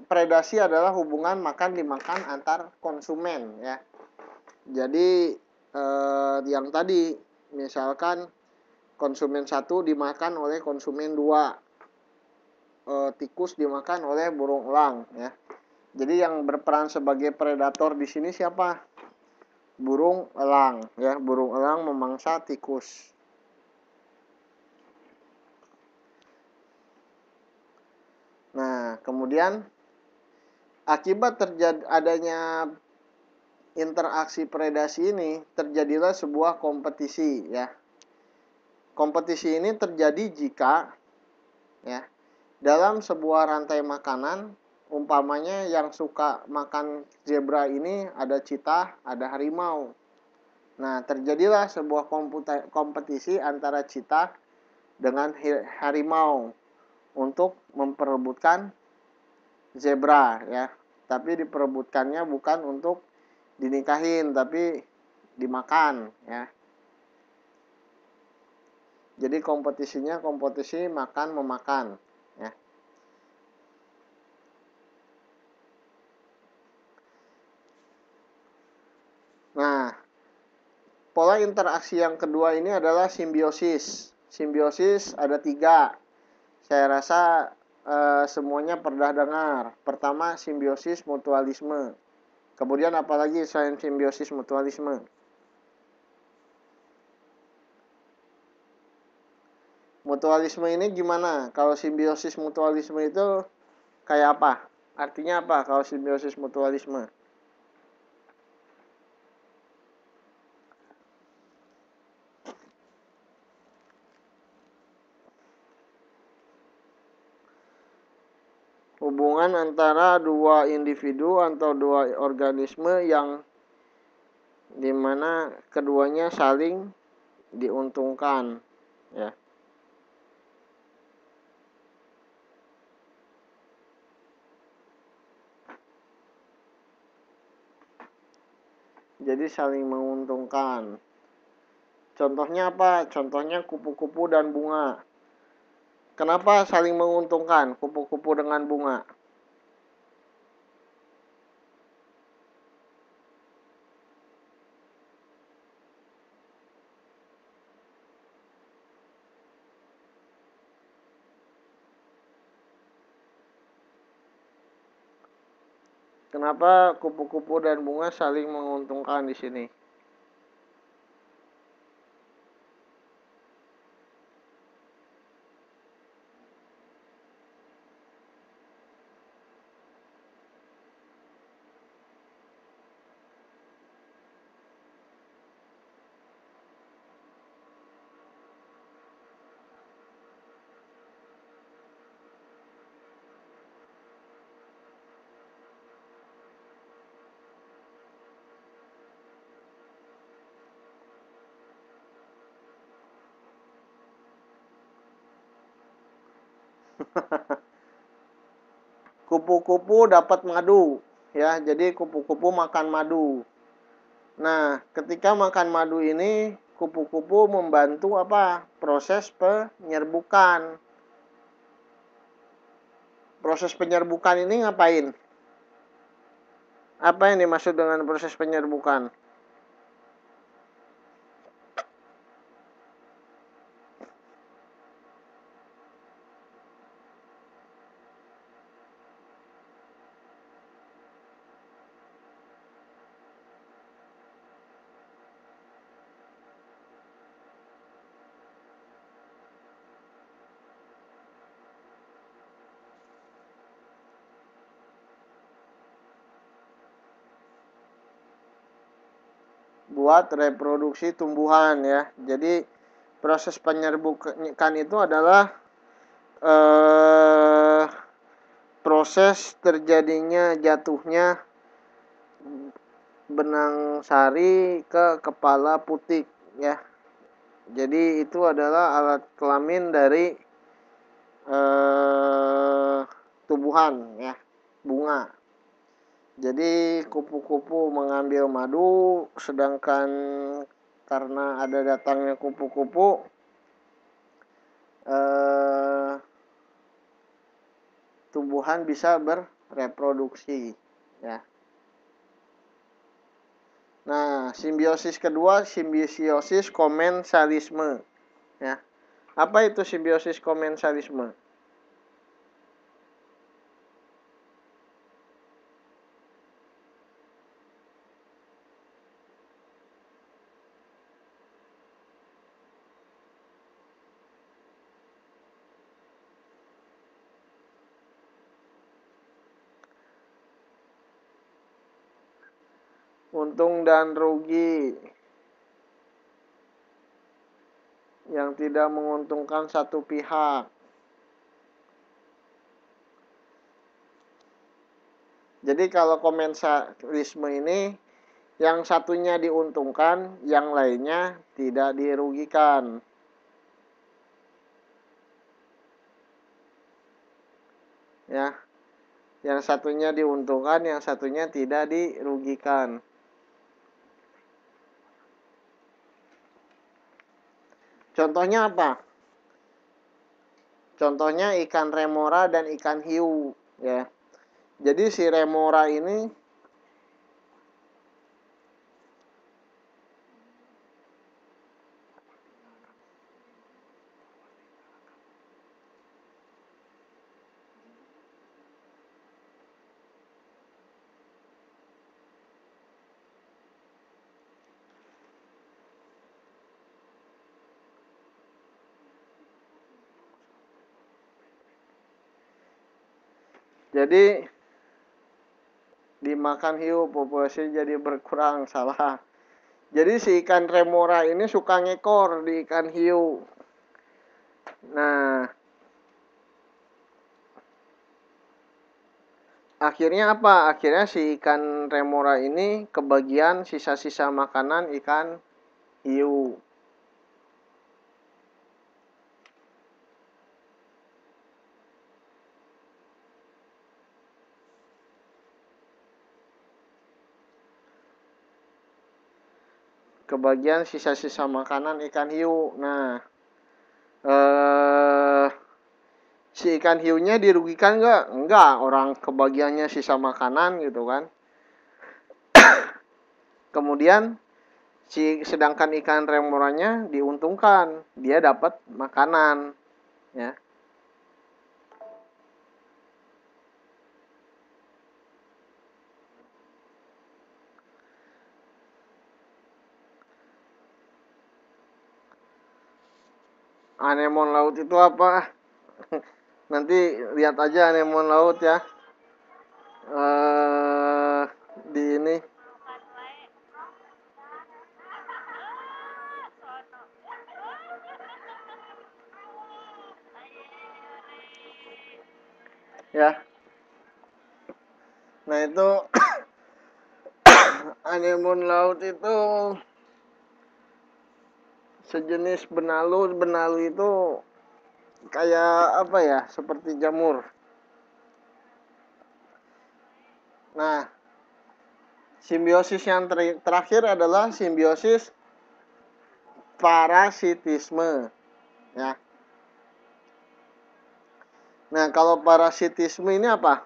A: predasi adalah hubungan makan dimakan antar konsumen, ya. Jadi yang tadi misalkan konsumen 1 dimakan oleh konsumen 2, tikus dimakan oleh burung elang, ya. Jadi yang berperan sebagai predator di sini siapa? Burung elang, ya. Burung elang memangsa tikus. Nah, kemudian akibat adanya interaksi predasi ini terjadilah sebuah kompetisi ya. Kompetisi ini terjadi jika ya dalam sebuah rantai makanan, umpamanya yang suka makan zebra ini ada citah, ada harimau. Nah, terjadilah sebuah kompetisi antara citah dengan harimau untuk memperebutkan zebra ya. Tapi diperebutkannya bukan untuk dinikahin, tapi dimakan ya. Jadi kompetisinya kompetisi makan memakan ya. Nah, pola interaksi yang kedua ini adalah simbiosis. Simbiosis ada 3. Saya rasa semuanya pernah dengar. Pertama, simbiosis mutualisme. Kemudian apalagi selain simbiosis mutualisme? Mutualisme ini gimana? Kalau simbiosis mutualisme itu kayak apa? Artinya apa kalau simbiosis mutualisme? Hubungan antara dua individu atau dua organisme yang dimana keduanya saling diuntungkan ya. Jadi saling menguntungkan. Contohnya apa? Contohnya kupu-kupu dan bunga. Kenapa saling menguntungkan kupu-kupu dengan bunga? Kenapa kupu-kupu dan bunga saling menguntungkan di sini? Kupu-kupu dapat madu ya. Jadi kupu-kupu makan madu. Nah, ketika makan madu ini kupu-kupu membantu apa? Proses penyerbukan. Proses penyerbukan ini ngapain? Apa yang dimaksud dengan proses penyerbukan? Buat reproduksi tumbuhan ya. Jadi proses penyerbukan itu adalah proses terjadinya jatuhnya benang sari ke kepala putik ya. Jadi itu adalah alat kelamin dari tumbuhan ya, bunga. Jadi kupu-kupu mengambil madu, sedangkan karena ada datangnya kupu-kupu, tumbuhan bisa bereproduksi ya. Nah, simbiosis kedua, simbiosis komensalisme ya. Apa itu simbiosis komensalisme? untung dan rugi yang tidak menguntungkan satu pihak. Jadi kalau komensalisme ini yang satunya diuntungkan, yang lainnya tidak dirugikan. Ya, yang satunya diuntungkan, yang satunya tidak dirugikan. Contohnya apa? Contohnya ikan remora dan ikan hiu, ya. Jadi si remora ini jadi dimakan hiu, populasi jadi berkurang, salah. Jadi si ikan remora ini suka ngekor di ikan hiu. Nah, akhirnya apa? Akhirnya si ikan remora ini kebagian sisa-sisa makanan ikan hiu. Kebagian sisa-sisa makanan ikan hiu. Nah, si ikan hiunya dirugikan nggak? Enggak, orang kebagiannya sisa makanan gitu kan. Kemudian sedangkan ikan remoranya diuntungkan, dia dapat makanan, ya. Anemon laut itu apa? Nanti lihat aja anemon laut ya. Di ini. Ya. Nah, itu anemon laut itu sejenis benalu. Benalu itu kayak apa ya? Seperti jamur. Nah, simbiosis yang terakhir adalah simbiosis parasitisme, ya. Nah, kalau parasitisme ini apa?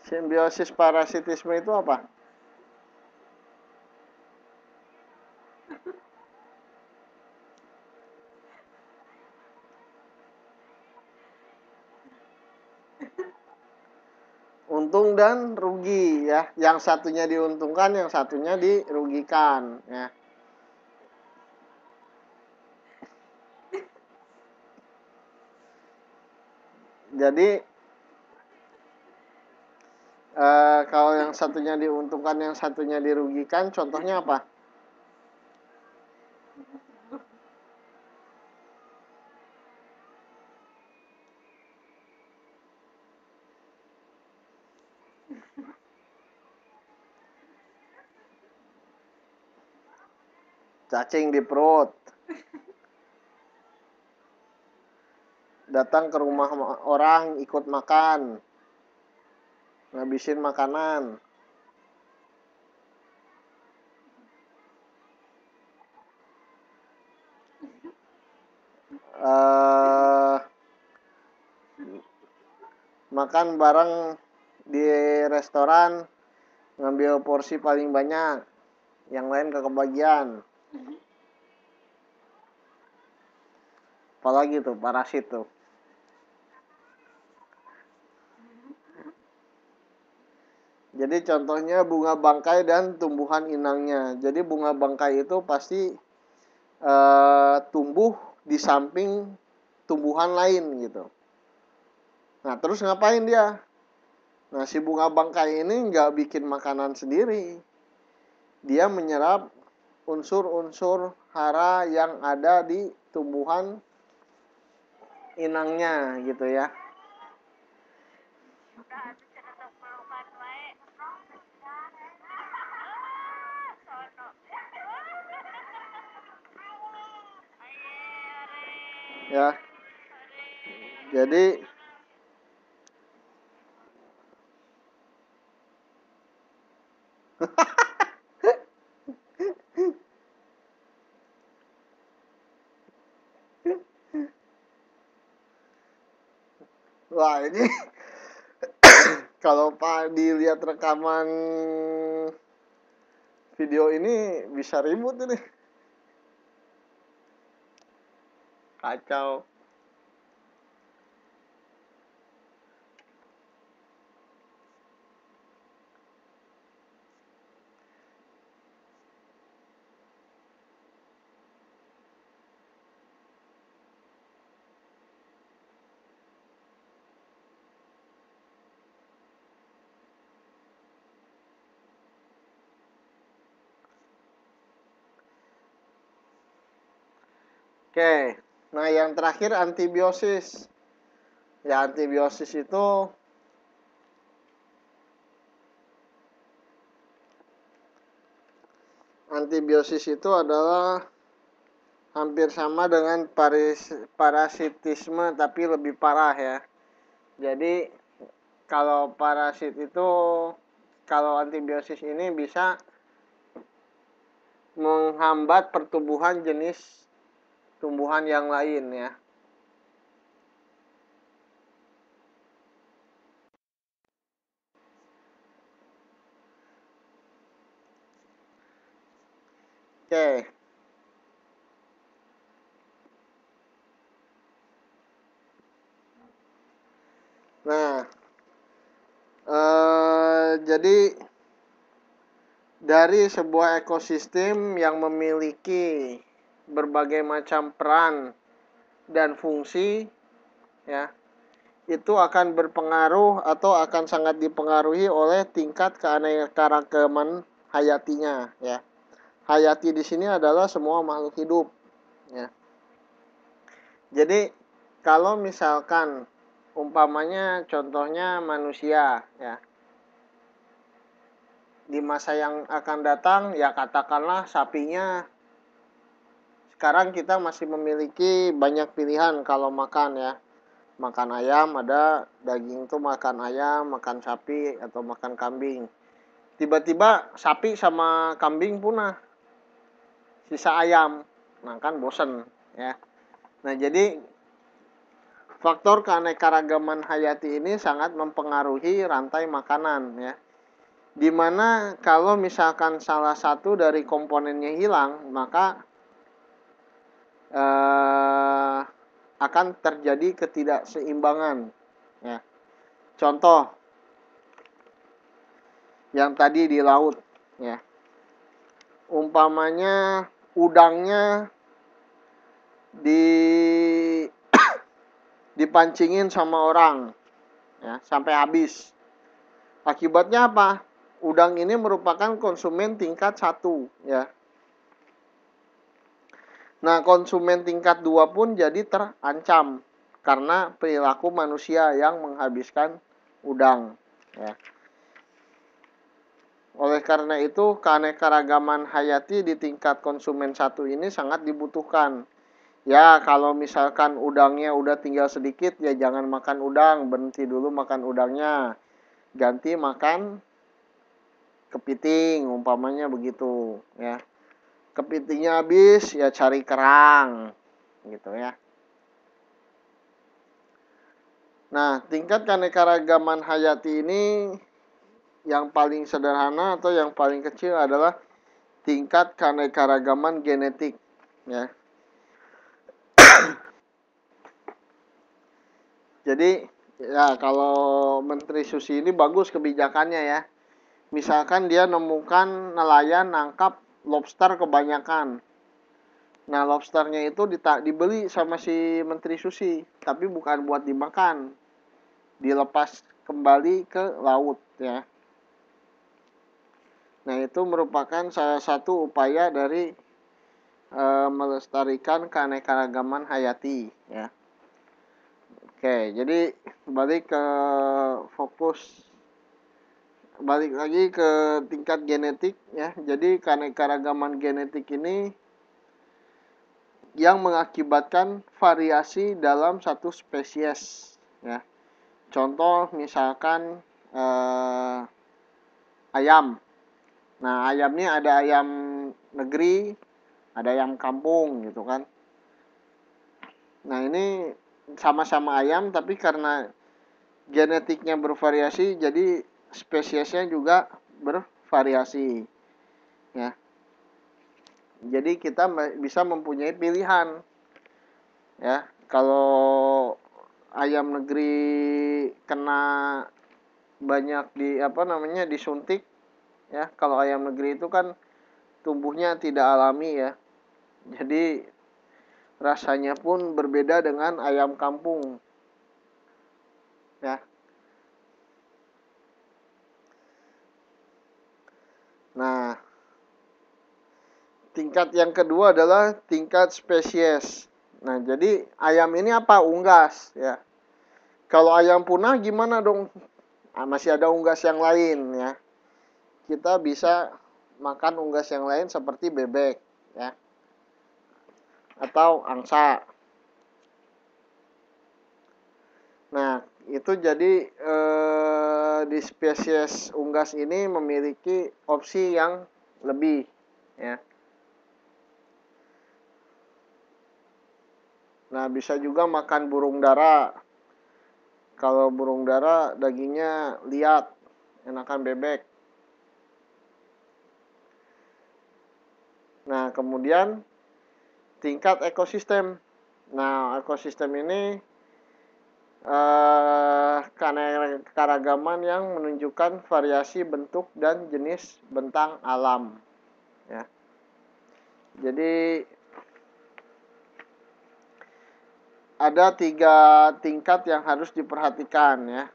A: Simbiosis parasitisme itu apa? Untung dan rugi, ya. Yang satunya diuntungkan, yang satunya dirugikan, ya. Jadi kalau yang satunya diuntungkan, yang satunya dirugikan, contohnya apa? Cacing di perut. Datang ke rumah orang, ikut makan. Ngabisin makanan. Makan bareng di restoran, ngambil porsi paling banyak, yang lain kebagian. Apalagi tuh parasit tuh. Jadi contohnya bunga bangkai dan tumbuhan inangnya. Jadi bunga bangkai itu pasti tumbuh di samping tumbuhan lain gitu. Nah, terus ngapain dia? Nah, si bunga bangkai ini nggak bikin makanan sendiri. Dia menyerap unsur-unsur hara yang ada di tumbuhan inangnya gitu ya. Ya. Jadi wah ini kalau Pak dilihat rekaman video ini bisa ribut ini. Kacau. Oke, nah yang terakhir antibiosis. Ya, antibiosis itu adalah hampir sama dengan parasitisme tapi lebih parah ya. Jadi kalau parasit itu, kalau antibiosis ini bisa menghambat pertumbuhan jenis tumbuhan yang lain ya. Oke. Nah, jadi dari sebuah ekosistem yang memiliki berbagai macam peran dan fungsi ya, itu akan berpengaruh atau akan sangat dipengaruhi oleh tingkat keanekaragaman hayatinya ya. Hayati di sini adalah semua makhluk hidup ya. Jadi kalau misalkan umpamanya contohnya manusia ya, di masa yang akan datang ya katakanlah sapinya, sekarang kita masih memiliki banyak pilihan kalau makan ya. Makan ayam, ada daging tuh makan ayam, makan sapi atau makan kambing. Tiba-tiba sapi sama kambing punah, sisa ayam. Nah kan bosen ya. Nah jadi faktor keanekaragaman hayati ini sangat mempengaruhi rantai makanan ya. Dimana kalau misalkan salah satu dari komponennya hilang, maka akan terjadi ketidakseimbangan ya. Contoh yang tadi di laut ya, umpamanya udangnya dipancingin sama orang ya sampai habis. Akibatnya apa? Udang ini merupakan konsumen tingkat 1 ya. Nah, konsumen tingkat 2 pun jadi terancam karena perilaku manusia yang menghabiskan udang ya. Oleh karena itu, keanekaragaman hayati di tingkat konsumen 1 ini sangat dibutuhkan. Ya, kalau misalkan udangnya udah tinggal sedikit, ya jangan makan udang, berhenti dulu makan udangnya. Ganti makan kepiting, umpamanya begitu ya. Kepitingnya habis, ya cari kerang gitu ya. Nah, tingkat keanekaragaman hayati ini yang paling sederhana atau yang paling kecil adalah tingkat keanekaragaman genetik ya. Jadi ya kalau Menteri Susi ini bagus kebijakannya ya. Misalkan dia nemukan nelayan nangkap lobster kebanyakan. Nah, lobsternya itu dibeli sama si Menteri Susi, tapi bukan buat dimakan. Dilepas kembali ke laut ya. Nah, itu merupakan salah satu upaya dari melestarikan keanekaragaman hayati ya. Oke, jadi balik lagi ke tingkat genetik ya. Jadi keanekaragaman genetik ini yang mengakibatkan variasi dalam satu spesies ya. Contoh misalkan ayam. Nah, ayamnya ada ayam negeri, ada ayam kampung gitu kan. Nah, ini sama-sama ayam tapi karena genetiknya bervariasi jadi spesiesnya juga bervariasi ya. Jadi kita bisa mempunyai pilihan ya. Kalau ayam negeri kena banyak disuntik ya. Kalau ayam negeri itu kan tumbuhnya tidak alami ya. Jadi rasanya pun berbeda dengan ayam kampung ya. Nah, tingkat yang kedua adalah tingkat spesies. Nah, jadi ayam ini apa? Unggas ya. Kalau ayam punah gimana dong? Masih ada unggas yang lain ya. Kita bisa makan unggas yang lain seperti bebek ya. Atau angsa. Nah, itu jadi di spesies unggas ini memiliki opsi yang lebih ya. Nah, bisa juga makan burung dara. Kalau burung dara dagingnya liat, enakan bebek. Nah, kemudian tingkat ekosistem. Nah, ekosistem ini keanekaragaman yang menunjukkan variasi bentuk dan jenis bentang alam. Ya. Jadi ada 3 tingkat yang harus diperhatikan ya.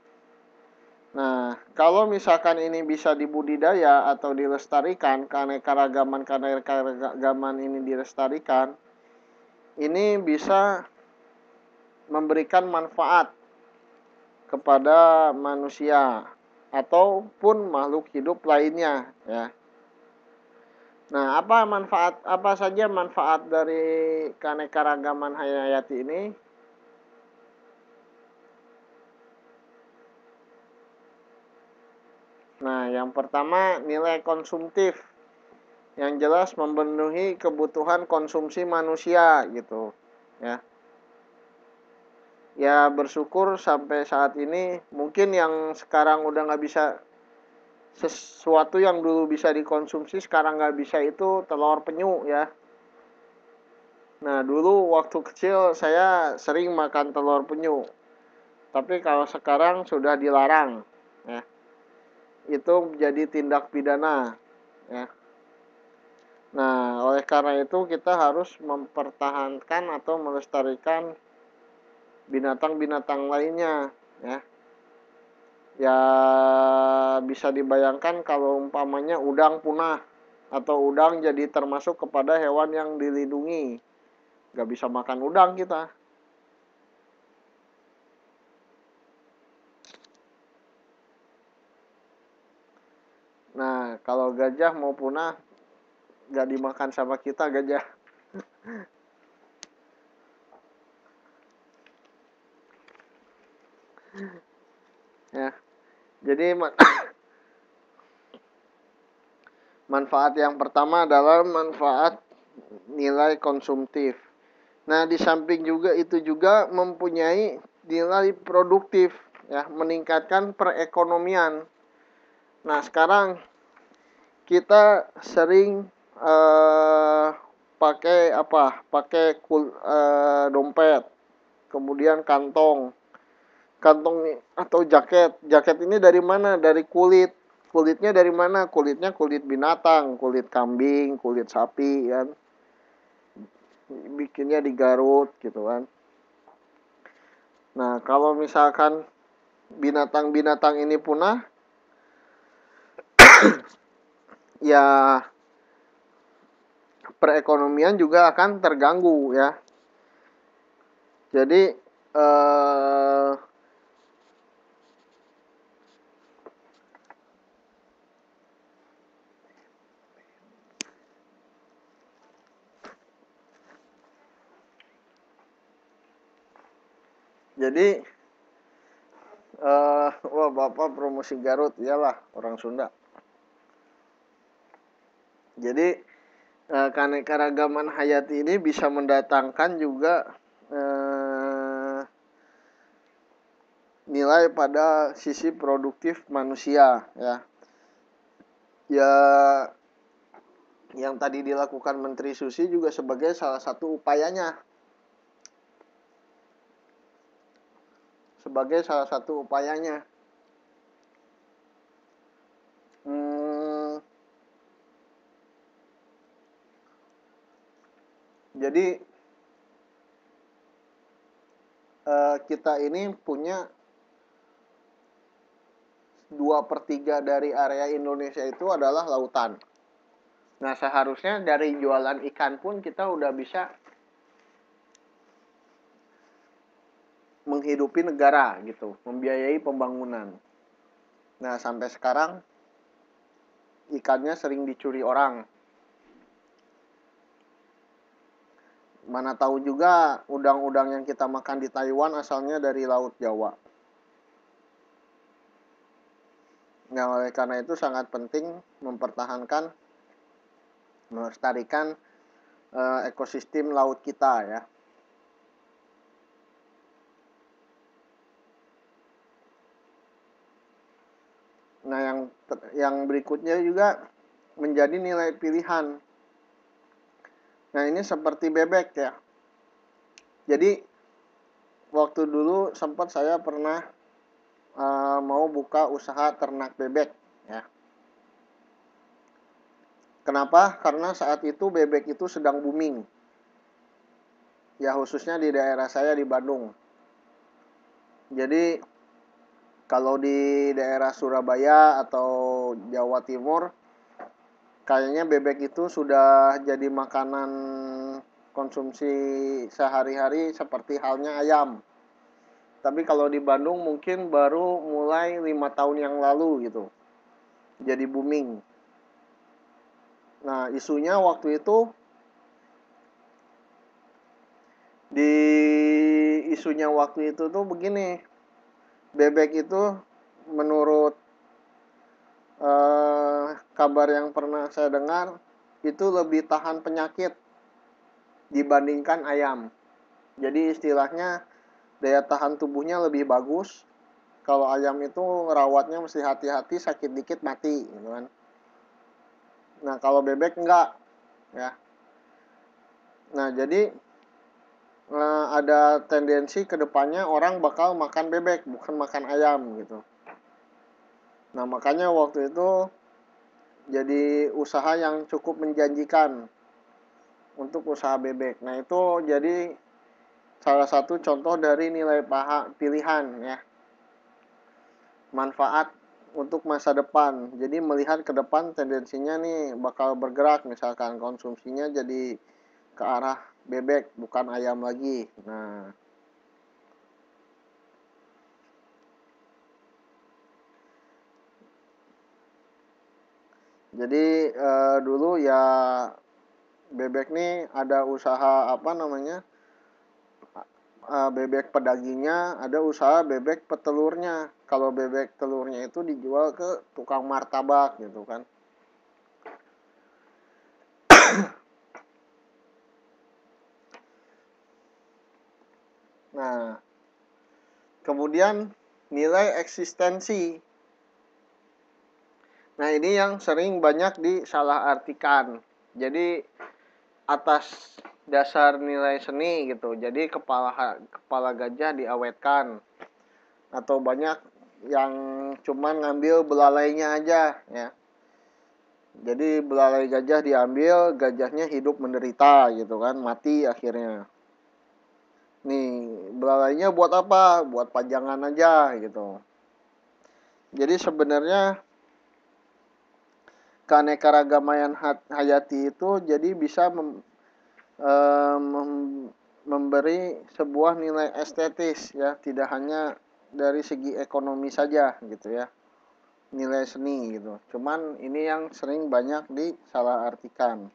A: Nah, kalau misalkan ini bisa dibudidaya atau dilestarikan, keanekaragaman ini dilestarikan, ini bisa memberikan manfaat kepada manusia ataupun makhluk hidup lainnya ya. Nah, apa saja manfaat dari keanekaragaman hayati ini? Nah, yang pertama nilai konsumtif. Yang jelas memenuhi kebutuhan konsumsi manusia gitu ya. Ya bersyukur sampai saat ini mungkin yang sekarang udah nggak bisa, sesuatu yang dulu bisa dikonsumsi sekarang nggak bisa, itu telur penyu ya. Nah, dulu waktu kecil saya sering makan telur penyu. Tapi kalau sekarang sudah dilarang ya. Itu jadi tindak pidana ya. Nah, oleh karena itu kita harus mempertahankan atau melestarikan binatang-binatang lainnya ya. Ya bisa dibayangkan kalau umpamanya udang punah atau udang jadi termasuk kepada hewan yang dilindungi. Gak bisa makan udang kita. Nah, kalau gajah mau punah, gak dimakan sama kita gajah. Ya, jadi manfaat yang pertama adalah manfaat nilai konsumtif. Nah, di samping juga itu juga mempunyai nilai produktif ya, meningkatkan perekonomian. Nah, sekarang kita sering pakai dompet, kemudian kantong atau jaket. Jaket ini dari mana? Dari kulit. Kulitnya dari mana? Kulitnya kulit binatang, kulit kambing, kulit sapi kan. Bikinnya di Garut gitu kan. Nah, kalau misalkan binatang-binatang ini punah, ya perekonomian juga akan terganggu ya. Jadi eh, jadi wah Bapak promosi Garut, iyalah orang Sunda. Jadi keanekaragaman hayati ini bisa mendatangkan juga nilai pada sisi produktif manusia ya. Ya yang tadi dilakukan Menteri Susi juga sebagai salah satu upayanya. Sebagai salah satu upayanya. Jadi kita ini punya 2/3 dari area Indonesia itu adalah lautan. Nah seharusnya dari jualan ikan pun kita udah bisa menghidupi negara gitu, membiayai pembangunan. Nah sampai sekarang ikannya sering dicuri orang. Mana tahu juga udang-udang yang kita makan di Taiwan asalnya dari Laut Jawa. Nah oleh karena itu sangat penting mempertahankan, melestarikan ekosistem laut kita ya. Nah yang berikutnya juga menjadi nilai pilihan. Nah ini seperti bebek ya. Jadi waktu dulu sempat saya pernah mau buka usaha ternak bebek ya. Kenapa? Karena saat itu bebek itu sedang booming. Ya khususnya di daerah saya di Bandung. Jadi kalau di daerah Surabaya atau Jawa Timur kayaknya bebek itu sudah jadi makanan konsumsi sehari-hari seperti halnya ayam. Tapi kalau di Bandung mungkin baru mulai 5 tahun yang lalu gitu. Jadi booming. Nah isunya waktu itu tuh begini. Bebek itu menurut kabar yang pernah saya dengar itu lebih tahan penyakit dibandingkan ayam. Jadi istilahnya daya tahan tubuhnya lebih bagus. Kalau ayam itu rawatnya mesti hati-hati, sakit dikit mati gitu kan. Nah kalau bebek enggak ya. Nah jadi ada tendensi kedepannya orang bakal makan bebek bukan makan ayam gitu. Nah makanya waktu itu jadi usaha yang cukup menjanjikan untuk usaha bebek. Nah itu jadi salah satu contoh dari nilai pilihan ya, manfaat untuk masa depan. Jadi melihat ke depan tendensinya nih bakal bergerak, misalkan konsumsinya jadi ke arah bebek bukan ayam lagi. Nah jadi dulu ya bebek nih ada usaha apa namanya, bebek pedagingnya, ada usaha bebek petelurnya. Kalau bebek telurnya itu dijual ke tukang martabak gitu kan. Nah kemudian nilai eksistensi. Nah ini yang sering banyak disalahartikan. Jadi atas dasar nilai seni gitu. Jadi kepala gajah diawetkan atau banyak yang cuman ngambil belalainya aja ya. Jadi belalai gajah diambil, gajahnya hidup menderita gitu kan, mati akhirnya. Nih, belalainya buat apa? Buat pajangan aja gitu. Jadi sebenarnya keanekaragaman hayati itu jadi bisa memberi sebuah nilai estetis ya, tidak hanya dari segi ekonomi saja gitu ya, nilai seni gitu. Cuman ini yang sering banyak disalahartikan.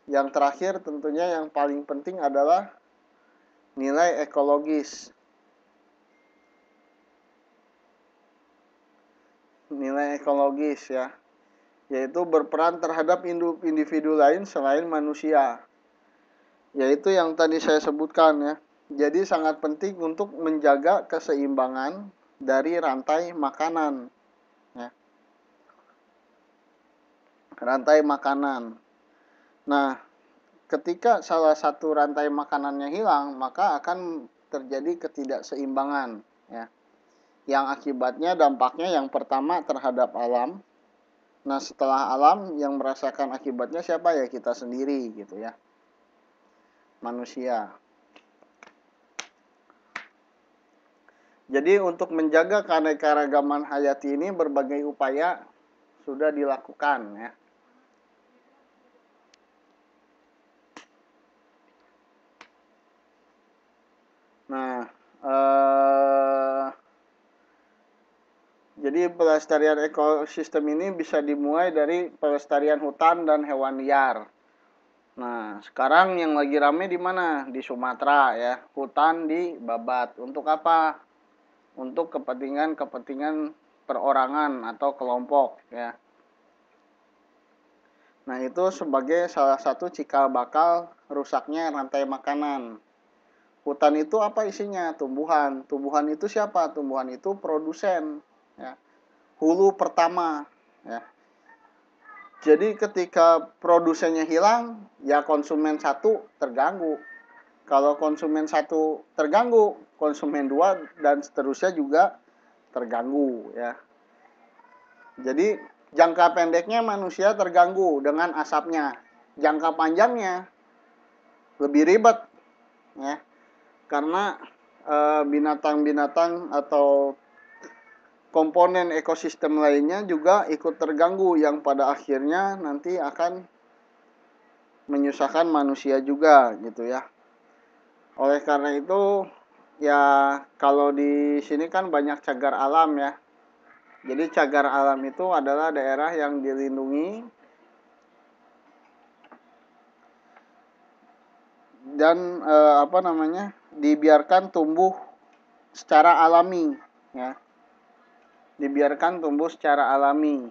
A: Yang terakhir tentunya yang paling penting adalah nilai ekologis. Nilai ekologis ya, yaitu berperan terhadap individu lain selain manusia. Yaitu yang tadi saya sebutkan ya. Jadi sangat penting untuk menjaga keseimbangan dari rantai makanan. Ya. Rantai makanan. Nah, ketika salah satu rantai makanannya hilang, maka akan terjadi ketidakseimbangan. Ya. Yang akibatnya dampaknya yang pertama terhadap alam. Nah, setelah alam yang merasakan akibatnya siapa ya? Kita sendiri gitu ya. Manusia. Jadi untuk menjaga keanekaragaman hayati ini berbagai upaya sudah dilakukan ya. Nah, jadi pelestarian ekosistem ini bisa dimulai dari pelestarian hutan dan hewan liar. Nah, sekarang yang lagi rame di mana? Di Sumatera ya, hutan dibabat. Untuk apa? Untuk kepentingan perorangan atau kelompok ya. Nah, itu sebagai salah satu cikal bakal rusaknya rantai makanan. Hutan itu apa isinya? Tumbuhan. Tumbuhan itu siapa? Tumbuhan itu produsen ya. Hulu pertama ya. Jadi ketika produsennya hilang, ya konsumen satu terganggu. Kalau konsumen satu terganggu, konsumen dua dan seterusnya juga terganggu ya. Jadi jangka pendeknya manusia terganggu dengan asapnya. Jangka panjangnya lebih ribet ya. Karena binatang-binatang atau komponen ekosistem lainnya juga ikut terganggu yang pada akhirnya nanti akan menyusahkan manusia juga gitu ya. Oleh karena itu ya kalau di sini kan banyak cagar alam ya. Jadi cagar alam itu adalah daerah yang dilindungi dan dibiarkan tumbuh secara alami ya. Dibiarkan tumbuh secara alami.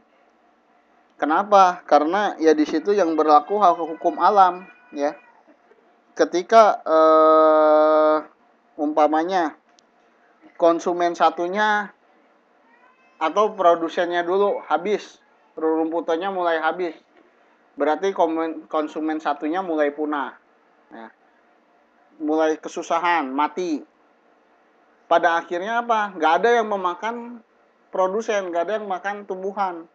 A: Kenapa? Karena ya di situ yang berlaku hukum alam ya. Ketika umpamanya konsumen satunya atau produsennya dulu habis, rumputannya mulai habis, berarti konsumen satunya mulai punah ya. Mulai kesusahan, mati. Pada akhirnya apa? Nggak ada yang memakan produsen, nggak ada yang makan tumbuhan.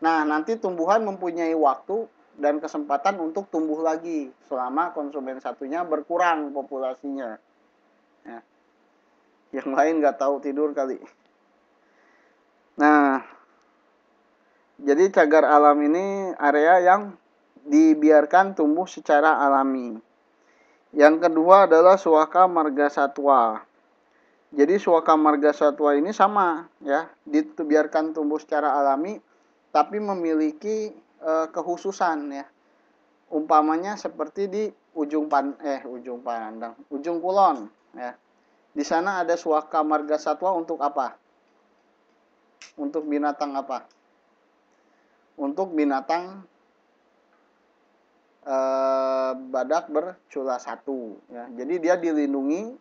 A: Nah, nanti tumbuhan mempunyai waktu dan kesempatan untuk tumbuh lagi selama konsumen satunya berkurang populasinya. Ya. Yang lain nggak tahu tidur kali. Nah, jadi cagar alam ini area yang dibiarkan tumbuh secara alami. Yang kedua adalah suaka marga satwa. Jadi suaka marga satwa ini sama ya, dibiarkan tumbuh secara alami tapi memiliki kekhususan ya. Umpamanya seperti di ujung kulon ya. Di sana ada suaka marga satwa untuk apa? Untuk binatang apa? Untuk binatang badak bercula satu ya. Jadi dia dilindungi,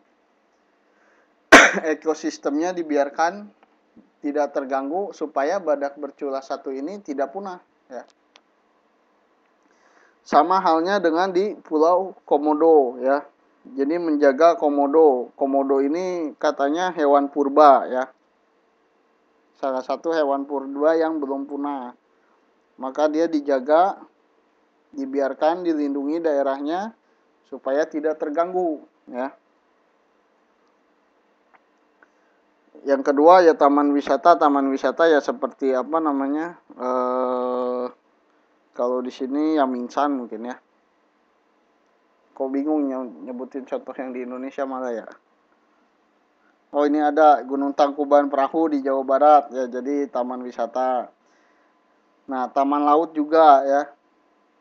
A: ekosistemnya dibiarkan tidak terganggu supaya badak bercula satu ini tidak punah ya. Sama halnya dengan di Pulau Komodo ya. Jadi menjaga komodo. Komodo ini katanya hewan purba ya. Salah satu hewan purba yang belum punah. Maka dia dijaga, dibiarkan, dilindungi daerahnya supaya tidak terganggu ya. Yang kedua ya taman wisata. Taman wisata ya seperti apa namanya? Kalau di sini ya Minsan mungkin ya. Kok bingung nyebutin contoh yang di Indonesia malah ya. Oh ini ada Gunung Tangkuban Perahu di Jawa Barat ya, jadi taman wisata. Nah taman laut juga ya.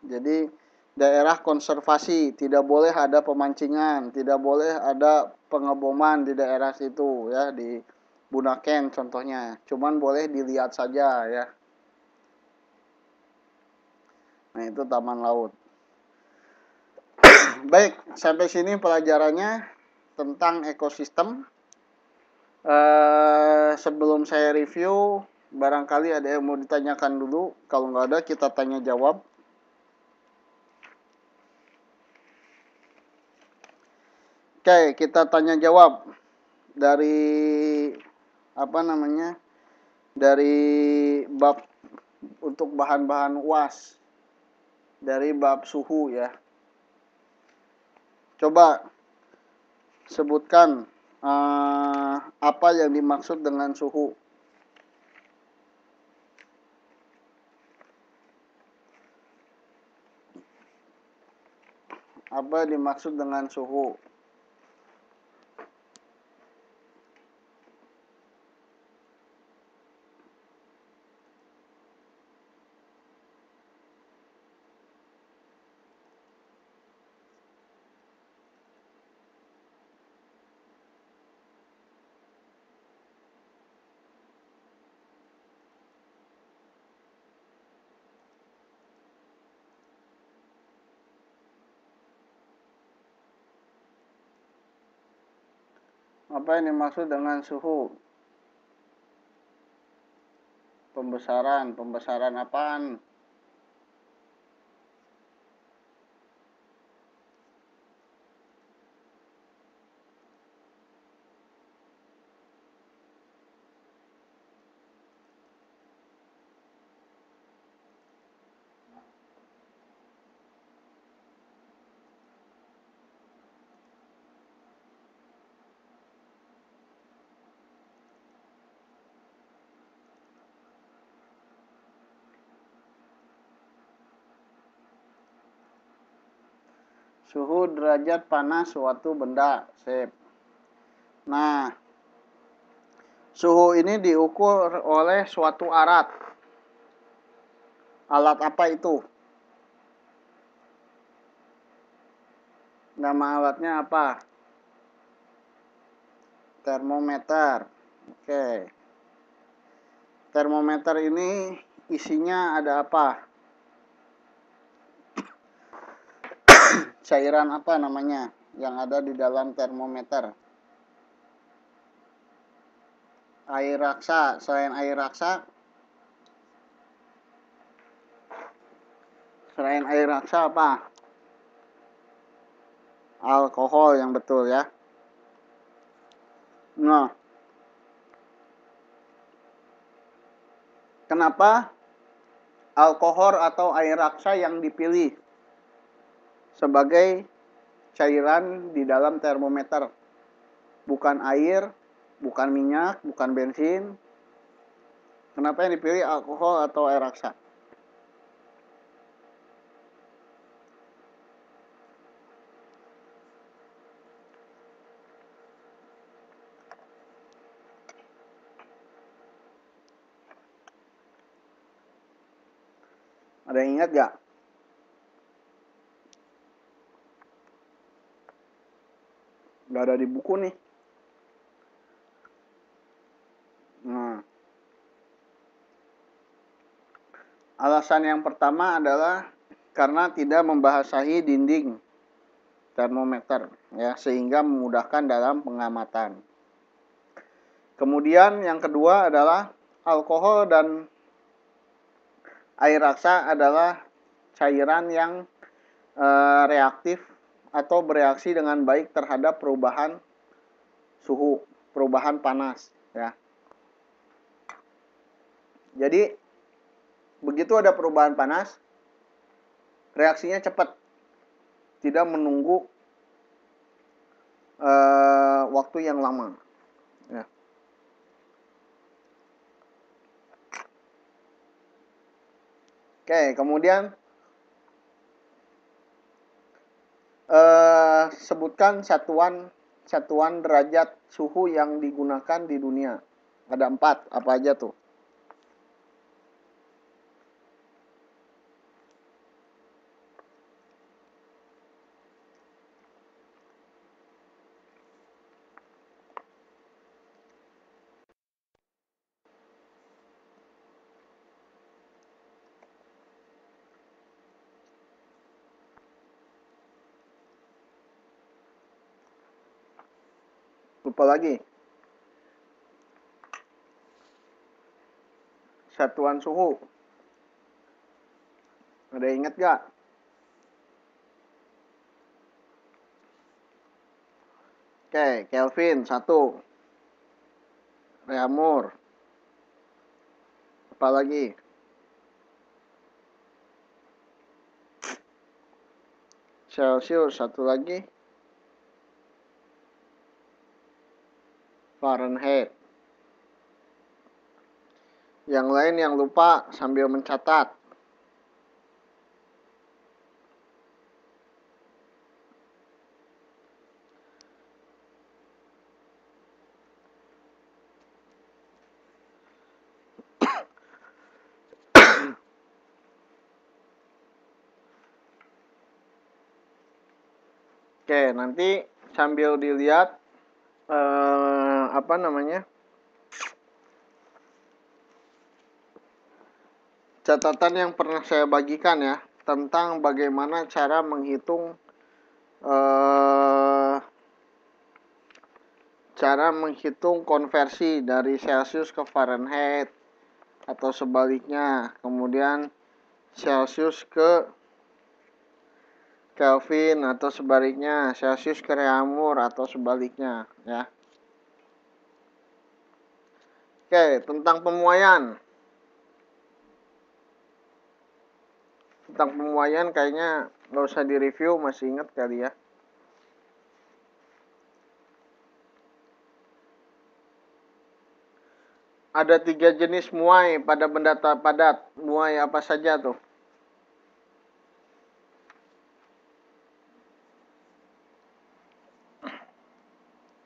A: Jadi daerah konservasi, tidak boleh ada pemancingan, tidak boleh ada pengeboman di daerah situ ya, di Bunaken contohnya. Cuman boleh dilihat saja ya. Nah itu taman laut. Baik, sampai sini pelajarannya tentang ekosistem. Sebelum saya review, barangkali ada yang mau ditanyakan dulu. Kalau nggak ada, kita tanya jawab. Oke, kita tanya jawab dari apa namanya? Dari bab untuk bahan-bahan UAS, dari bab suhu ya. Coba sebutkan apa yang dimaksud dengan suhu. Apa dimaksud dengan suhu? Apa yang dimaksud dengan suhu? Pembesaran apaan? Suhu derajat panas suatu benda. Sip. Nah, suhu ini diukur oleh suatu alat. Alat apa itu? Nama alatnya apa? Termometer. Oke. Termometer ini isinya ada apa? Cairan apa namanya yang ada di dalam termometer? Air raksa. Selain air raksa, apa? Alkohol yang betul ya. Nah, kenapa alkohol atau air raksa yang dipilih sebagai cairan di dalam termometer? Bukan air, bukan minyak, bukan bensin. Kenapa yang dipilih alkohol atau air raksa? Ada yang ingat gak? Gak ada di buku nih. Nah, alasan yang pertama adalah karena tidak membasahi dinding termometer ya, sehingga memudahkan dalam pengamatan. Kemudian yang kedua adalah alkohol dan air raksa adalah cairan yang reaktif atau bereaksi dengan baik terhadap perubahan suhu, perubahan panas ya. Jadi begitu ada perubahan panas, reaksinya cepat, tidak menunggu waktu yang lama ya. Oke, kemudian sebutkan satuan derajat suhu yang digunakan di dunia. Ada 4, apa aja tuh? Lupa lagi. Satuan suhu. Ada inget gak? Oke, Kelvin 1. Reaumur. Apa lagi? Celcius 1 lagi. Fahrenheit. Yang lain yang lupa sambil mencatat. Oke, nanti sambil dilihat apa namanya? Catatan yang pernah saya bagikan ya tentang bagaimana cara menghitung konversi dari Celcius ke Fahrenheit atau sebaliknya, kemudian Celcius ke Kelvin atau sebaliknya, Celcius ke Reaumur atau sebaliknya ya. Oke, tentang pemuaian. Tentang pemuaian kayaknya nggak usah direview, masih ingat kali ya. Ada 3 jenis muai pada benda padat. Muai apa saja tuh?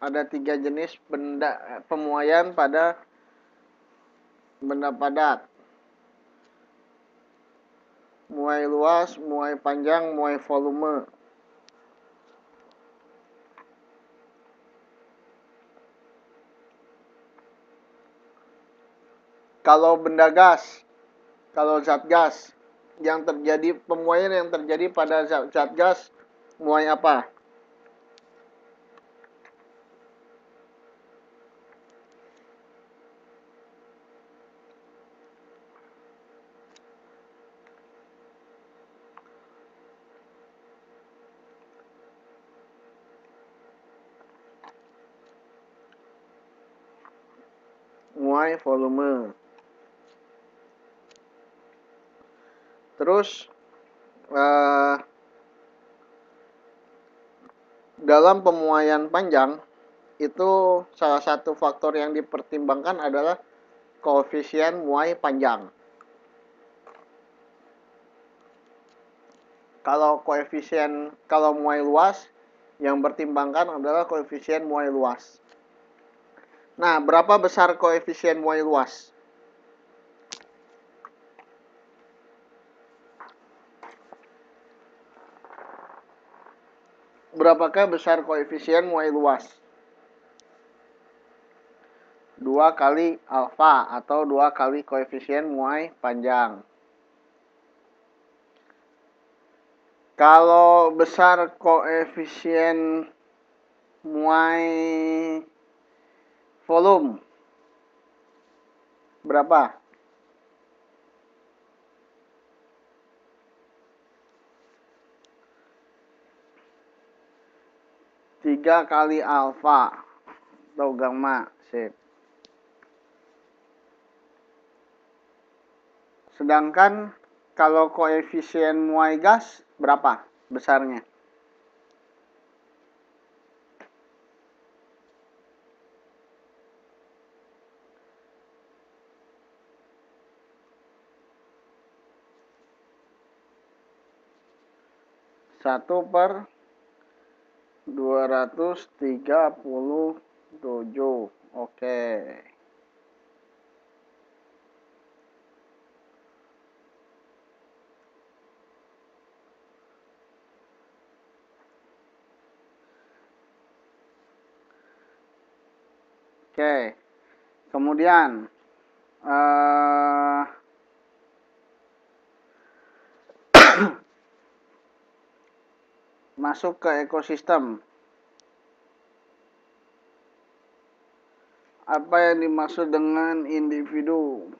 A: Ada 3 jenis benda pemuaian pada benda padat. Muai luas, muai panjang, muai volume. Kalau benda gas, kalau zat gas, yang terjadi pemuaian yang terjadi pada zat gas, muai apa? Muai volume. Terus dalam pemuaian panjang itu salah satu faktor yang dipertimbangkan adalah koefisien muai panjang. Kalau muai luas, yang pertimbangkan adalah koefisien muai luas. Nah, berapa besar koefisien muai luas? Berapakah besar koefisien muai luas? 2 kali alfa atau 2 kali koefisien muai panjang. Kalau besar koefisien muai volume, berapa? 3 kali alfa atau gamma. Sip. Sedangkan kalau koefisien muai gas berapa besarnya? 1/237. Oke. Oke. Kemudian masuk ke ekosistem. Apa yang dimaksud dengan individu?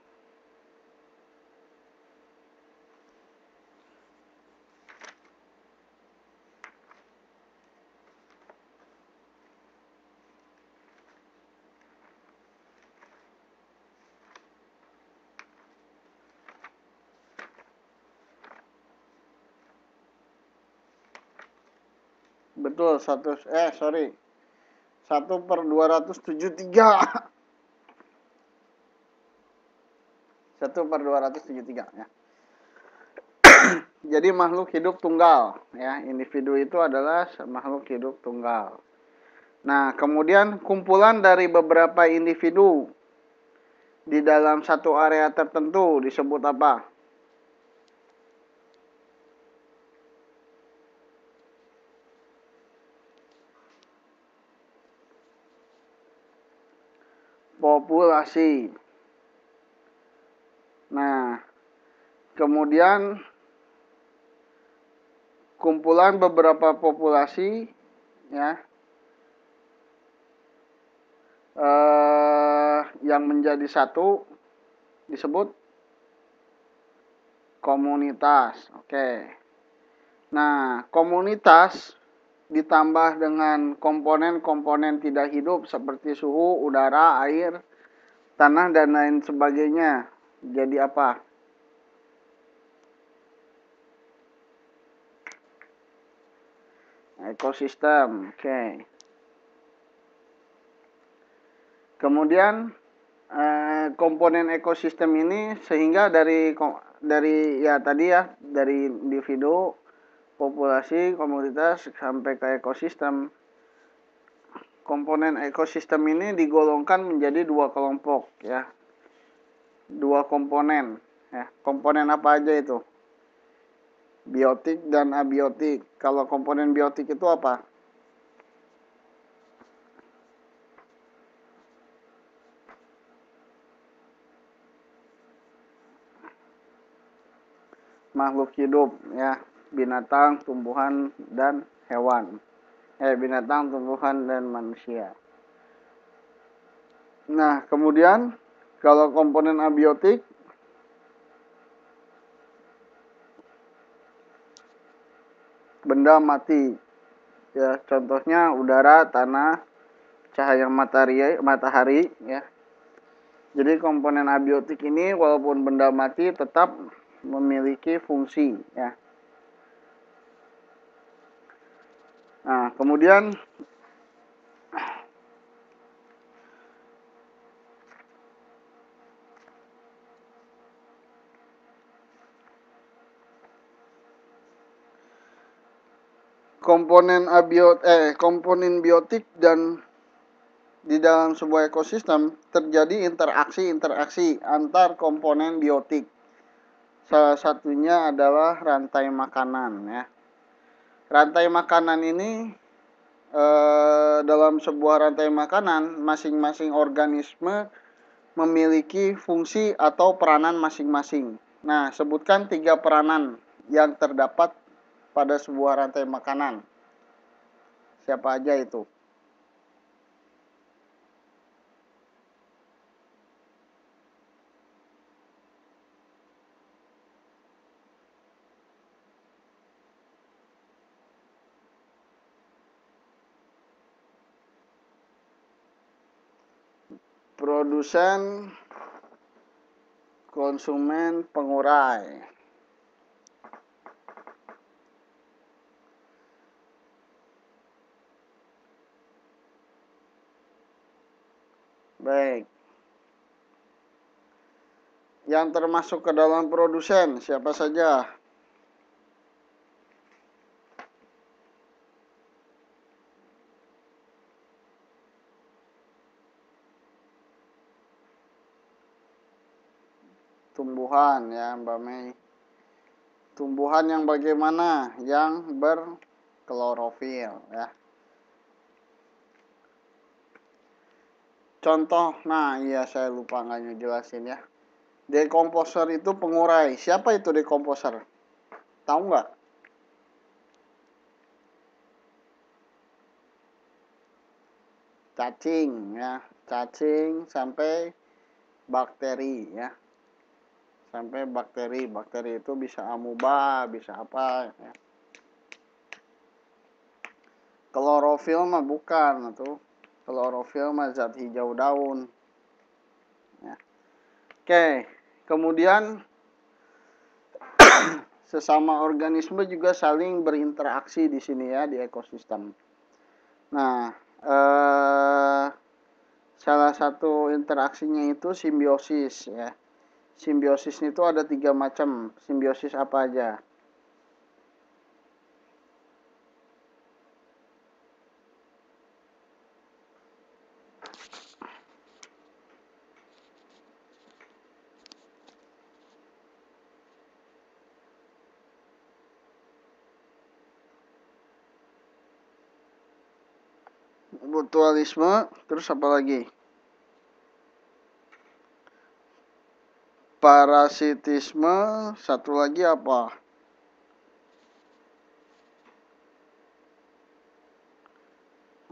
A: Betul, 1/273. 1/273 ya. Jadi makhluk hidup tunggal ya. Individu itu adalah makhluk hidup tunggal. Nah, kemudian kumpulan dari beberapa individu di dalam satu area tertentu disebut apa? Populasi. Nah, kemudian kumpulan beberapa populasi ya yang menjadi satu disebut komunitas. Oke. Nah, komunitas ditambah dengan komponen-komponen tidak hidup seperti suhu, udara, air, tanah, dan lain sebagainya. Jadi apa? Ekosistem. Oke. Kemudian komponen ekosistem ini sehingga dari ya tadi ya, dari individu, populasi, komunitas sampai ke ekosistem. Komponen ekosistem ini digolongkan menjadi dua kelompok ya. Dua komponen ya. Komponen apa aja itu? Biotik dan abiotik. Kalau komponen biotik itu apa? Makhluk hidup ya, binatang, tumbuhan, dan hewan. Binatang, tumbuhan, dan manusia. Nah, kemudian kalau komponen abiotik benda mati. Ya, contohnya udara, tanah, cahaya matahari ya. Jadi komponen abiotik ini walaupun benda mati tetap memiliki fungsi ya. Nah, kemudian komponen biotik dan di dalam sebuah ekosistem terjadi interaksi antar komponen biotik. Salah satunya adalah rantai makanan ya. Rantai makanan ini dalam sebuah rantai makanan masing-masing organisme memiliki fungsi atau peranan masing-masing. Nah, sebutkan 3 peranan yang terdapat pada sebuah rantai makanan. Siapa aja itu? Produsen, konsumen, pengurai. Baik. Yang termasuk ke dalam produsen siapa saja? tumbuhan ya Mbak Mei. Tumbuhan yang bagaimana? Yang berklorofil ya. Contoh, nah iya saya lupa nggak ngejelasin ya. Dekomposer itu pengurai. Siapa itu dekomposer? Tahu nggak? Cacing ya, cacing sampai bakteri ya. Sampai bakteri. Bakteri itu bisa amuba, bisa apa ya. Klorofil mah bukan tuh. Klorofil mah zat hijau daun. Ya. Oke, kemudian sesama organisme juga saling berinteraksi di sini ya di ekosistem. Nah, salah satu interaksinya itu simbiosis ya. Simbiosis itu ada 3 macam. Simbiosis apa aja? Mutualisme, terus apa lagi? Parasitisme, satu lagi apa?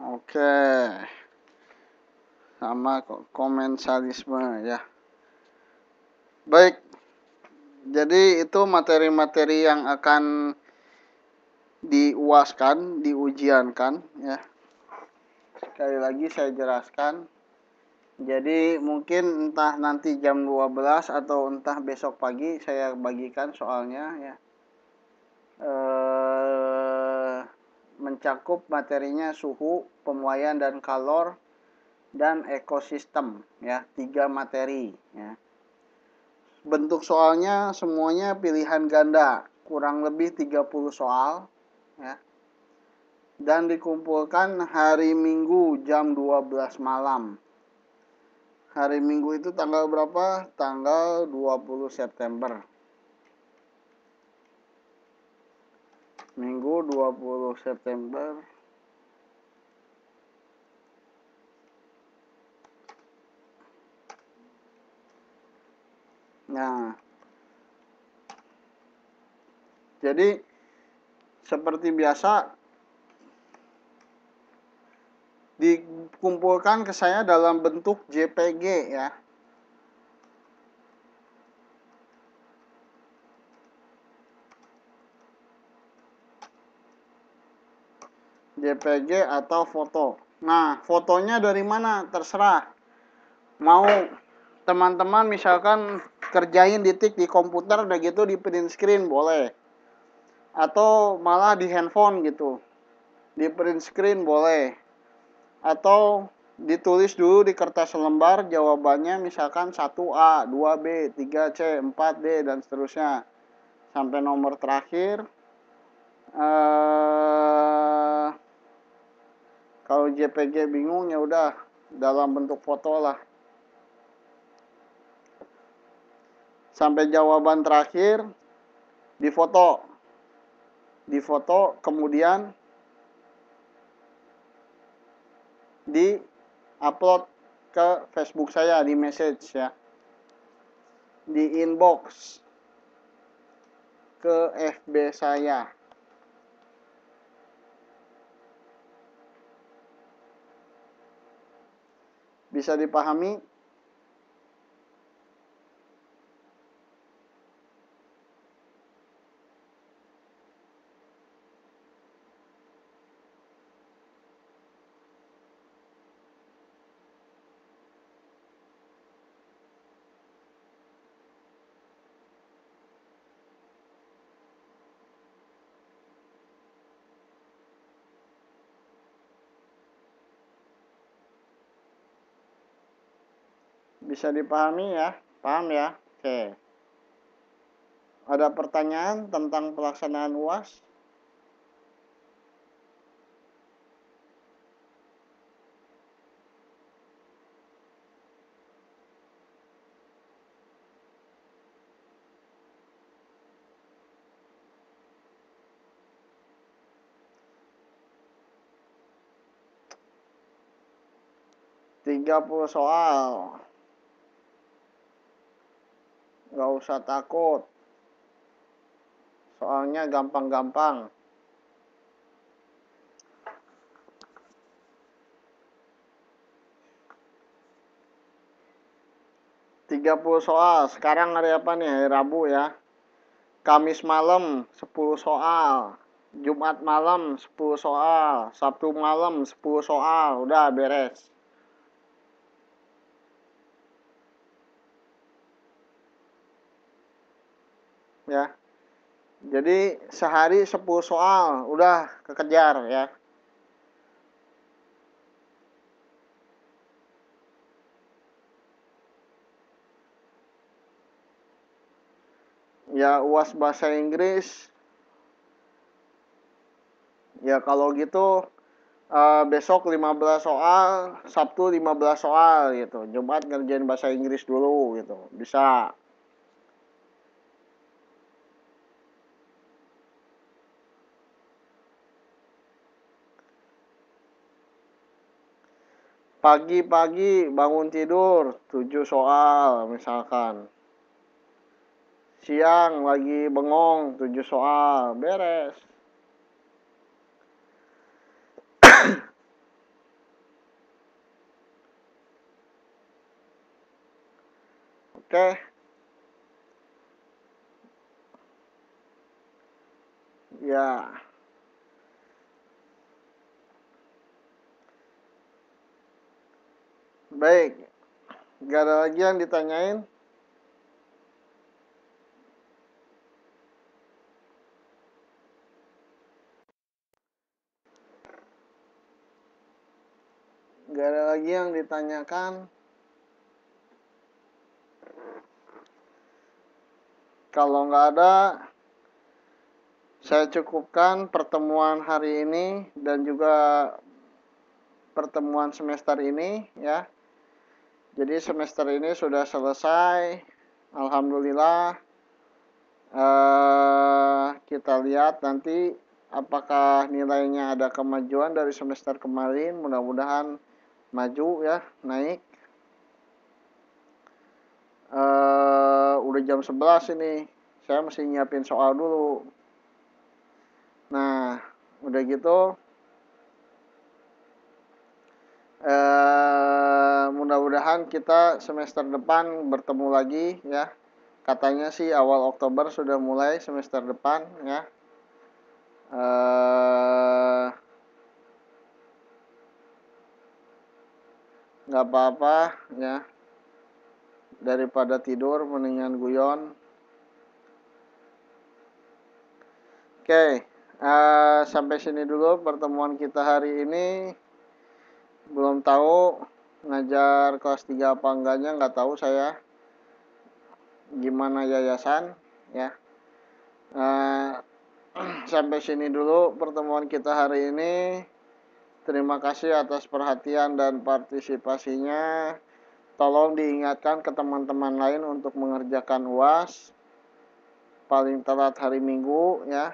A: Oke. Sama komensalisme ya. Baik. Jadi itu materi-materi yang akan diuaskan, diujiankan ya. Sekali lagi saya jelaskan. Jadi mungkin entah nanti jam 12 atau entah besok pagi saya bagikan soalnya ya. Mencakup materinya suhu, pemuaian dan kalor dan ekosistem ya, 3 materi ya. Bentuk soalnya semuanya pilihan ganda, kurang lebih 30 soal ya. Dan dikumpulkan hari Minggu jam 12 malam. Hari Minggu itu tanggal berapa? Tanggal 20 September. Minggu 20 September. Nah, jadi seperti biasa dikumpulkan ke saya dalam bentuk JPG ya. JPG atau foto. Nah, fotonya dari mana? Terserah. Mau teman-teman misalkan kerjain di komputer udah gitu di print screen boleh. Atau malah di handphone gitu. Di print screen boleh. Atau ditulis dulu di kertas lembar jawabannya misalkan 1A, 2B, 3C, 4D dan seterusnya. Sampai nomor terakhir. Kalau JPG bingung ya udah dalam bentuk foto lah. Sampai jawaban terakhir difoto. Difoto kemudian di-upload ke Facebook saya di message ya. Di inbox ke FB saya. Bisa dipahami? Bisa dipahami ya? Paham ya? Oke. Ada pertanyaan tentang pelaksanaan UAS? 30 soal. Nggak usah takut. Soalnya gampang-gampang. soal. Sekarang hari apa nih? Hari Rabu ya. Kamis malam 10 soal. Jumat malam 10 soal. Sabtu malam 10 soal. Udah beres. Ya. Jadi sehari 10 soal. Udah kekejar ya. Ya UAS bahasa Inggris. Ya kalau gitu besok 15 soal, Sabtu 15 soal gitu. Jumat ngerjain bahasa Inggris dulu gitu. Bisa. Pagi-pagi bangun tidur 7 soal misalkan. Siang lagi bengong 7 soal. Beres. Oke. Ya. Baik. Gak ada lagi yang ditanyain? Gak ada lagi yang ditanyakan? Kalau nggak ada, saya cukupkan pertemuan hari ini dan juga pertemuan semester ini ya. Jadi semester ini sudah selesai. Alhamdulillah. Kita lihat nanti apakah nilainya ada kemajuan dari semester kemarin. Mudah-mudahan maju ya, naik. Udah jam 11 ini. Saya mesti nyiapin soal dulu. Nah, udah gitu mudah-mudahan kita semester depan bertemu lagi ya. Katanya sih awal Oktober sudah mulai semester depan ya. Nggak apa-apa ya. Daripada tidur mendingan guyon. Oke, sampai sini dulu pertemuan kita hari ini. Belum tahu ngajar kelas 3 apa enggaknya, nggak tahu saya gimana yayasan ya. Sampai sini dulu pertemuan kita hari ini. Terima kasih atas perhatian dan partisipasinya. Tolong diingatkan ke teman-teman lain untuk mengerjakan UAS. Paling telat hari Minggu ya.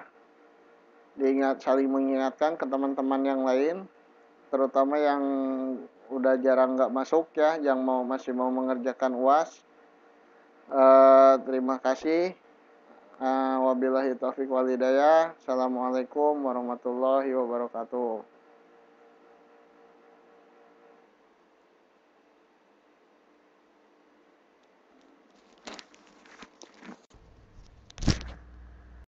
A: Saling mengingatkan ke teman-teman yang lain. Terutama yang udah jarang nggak masuk ya. Yang masih mau mengerjakan UAS. Terima kasih. Wabillahi taufiq walhidayah. Assalamualaikum warahmatullahi wabarakatuh.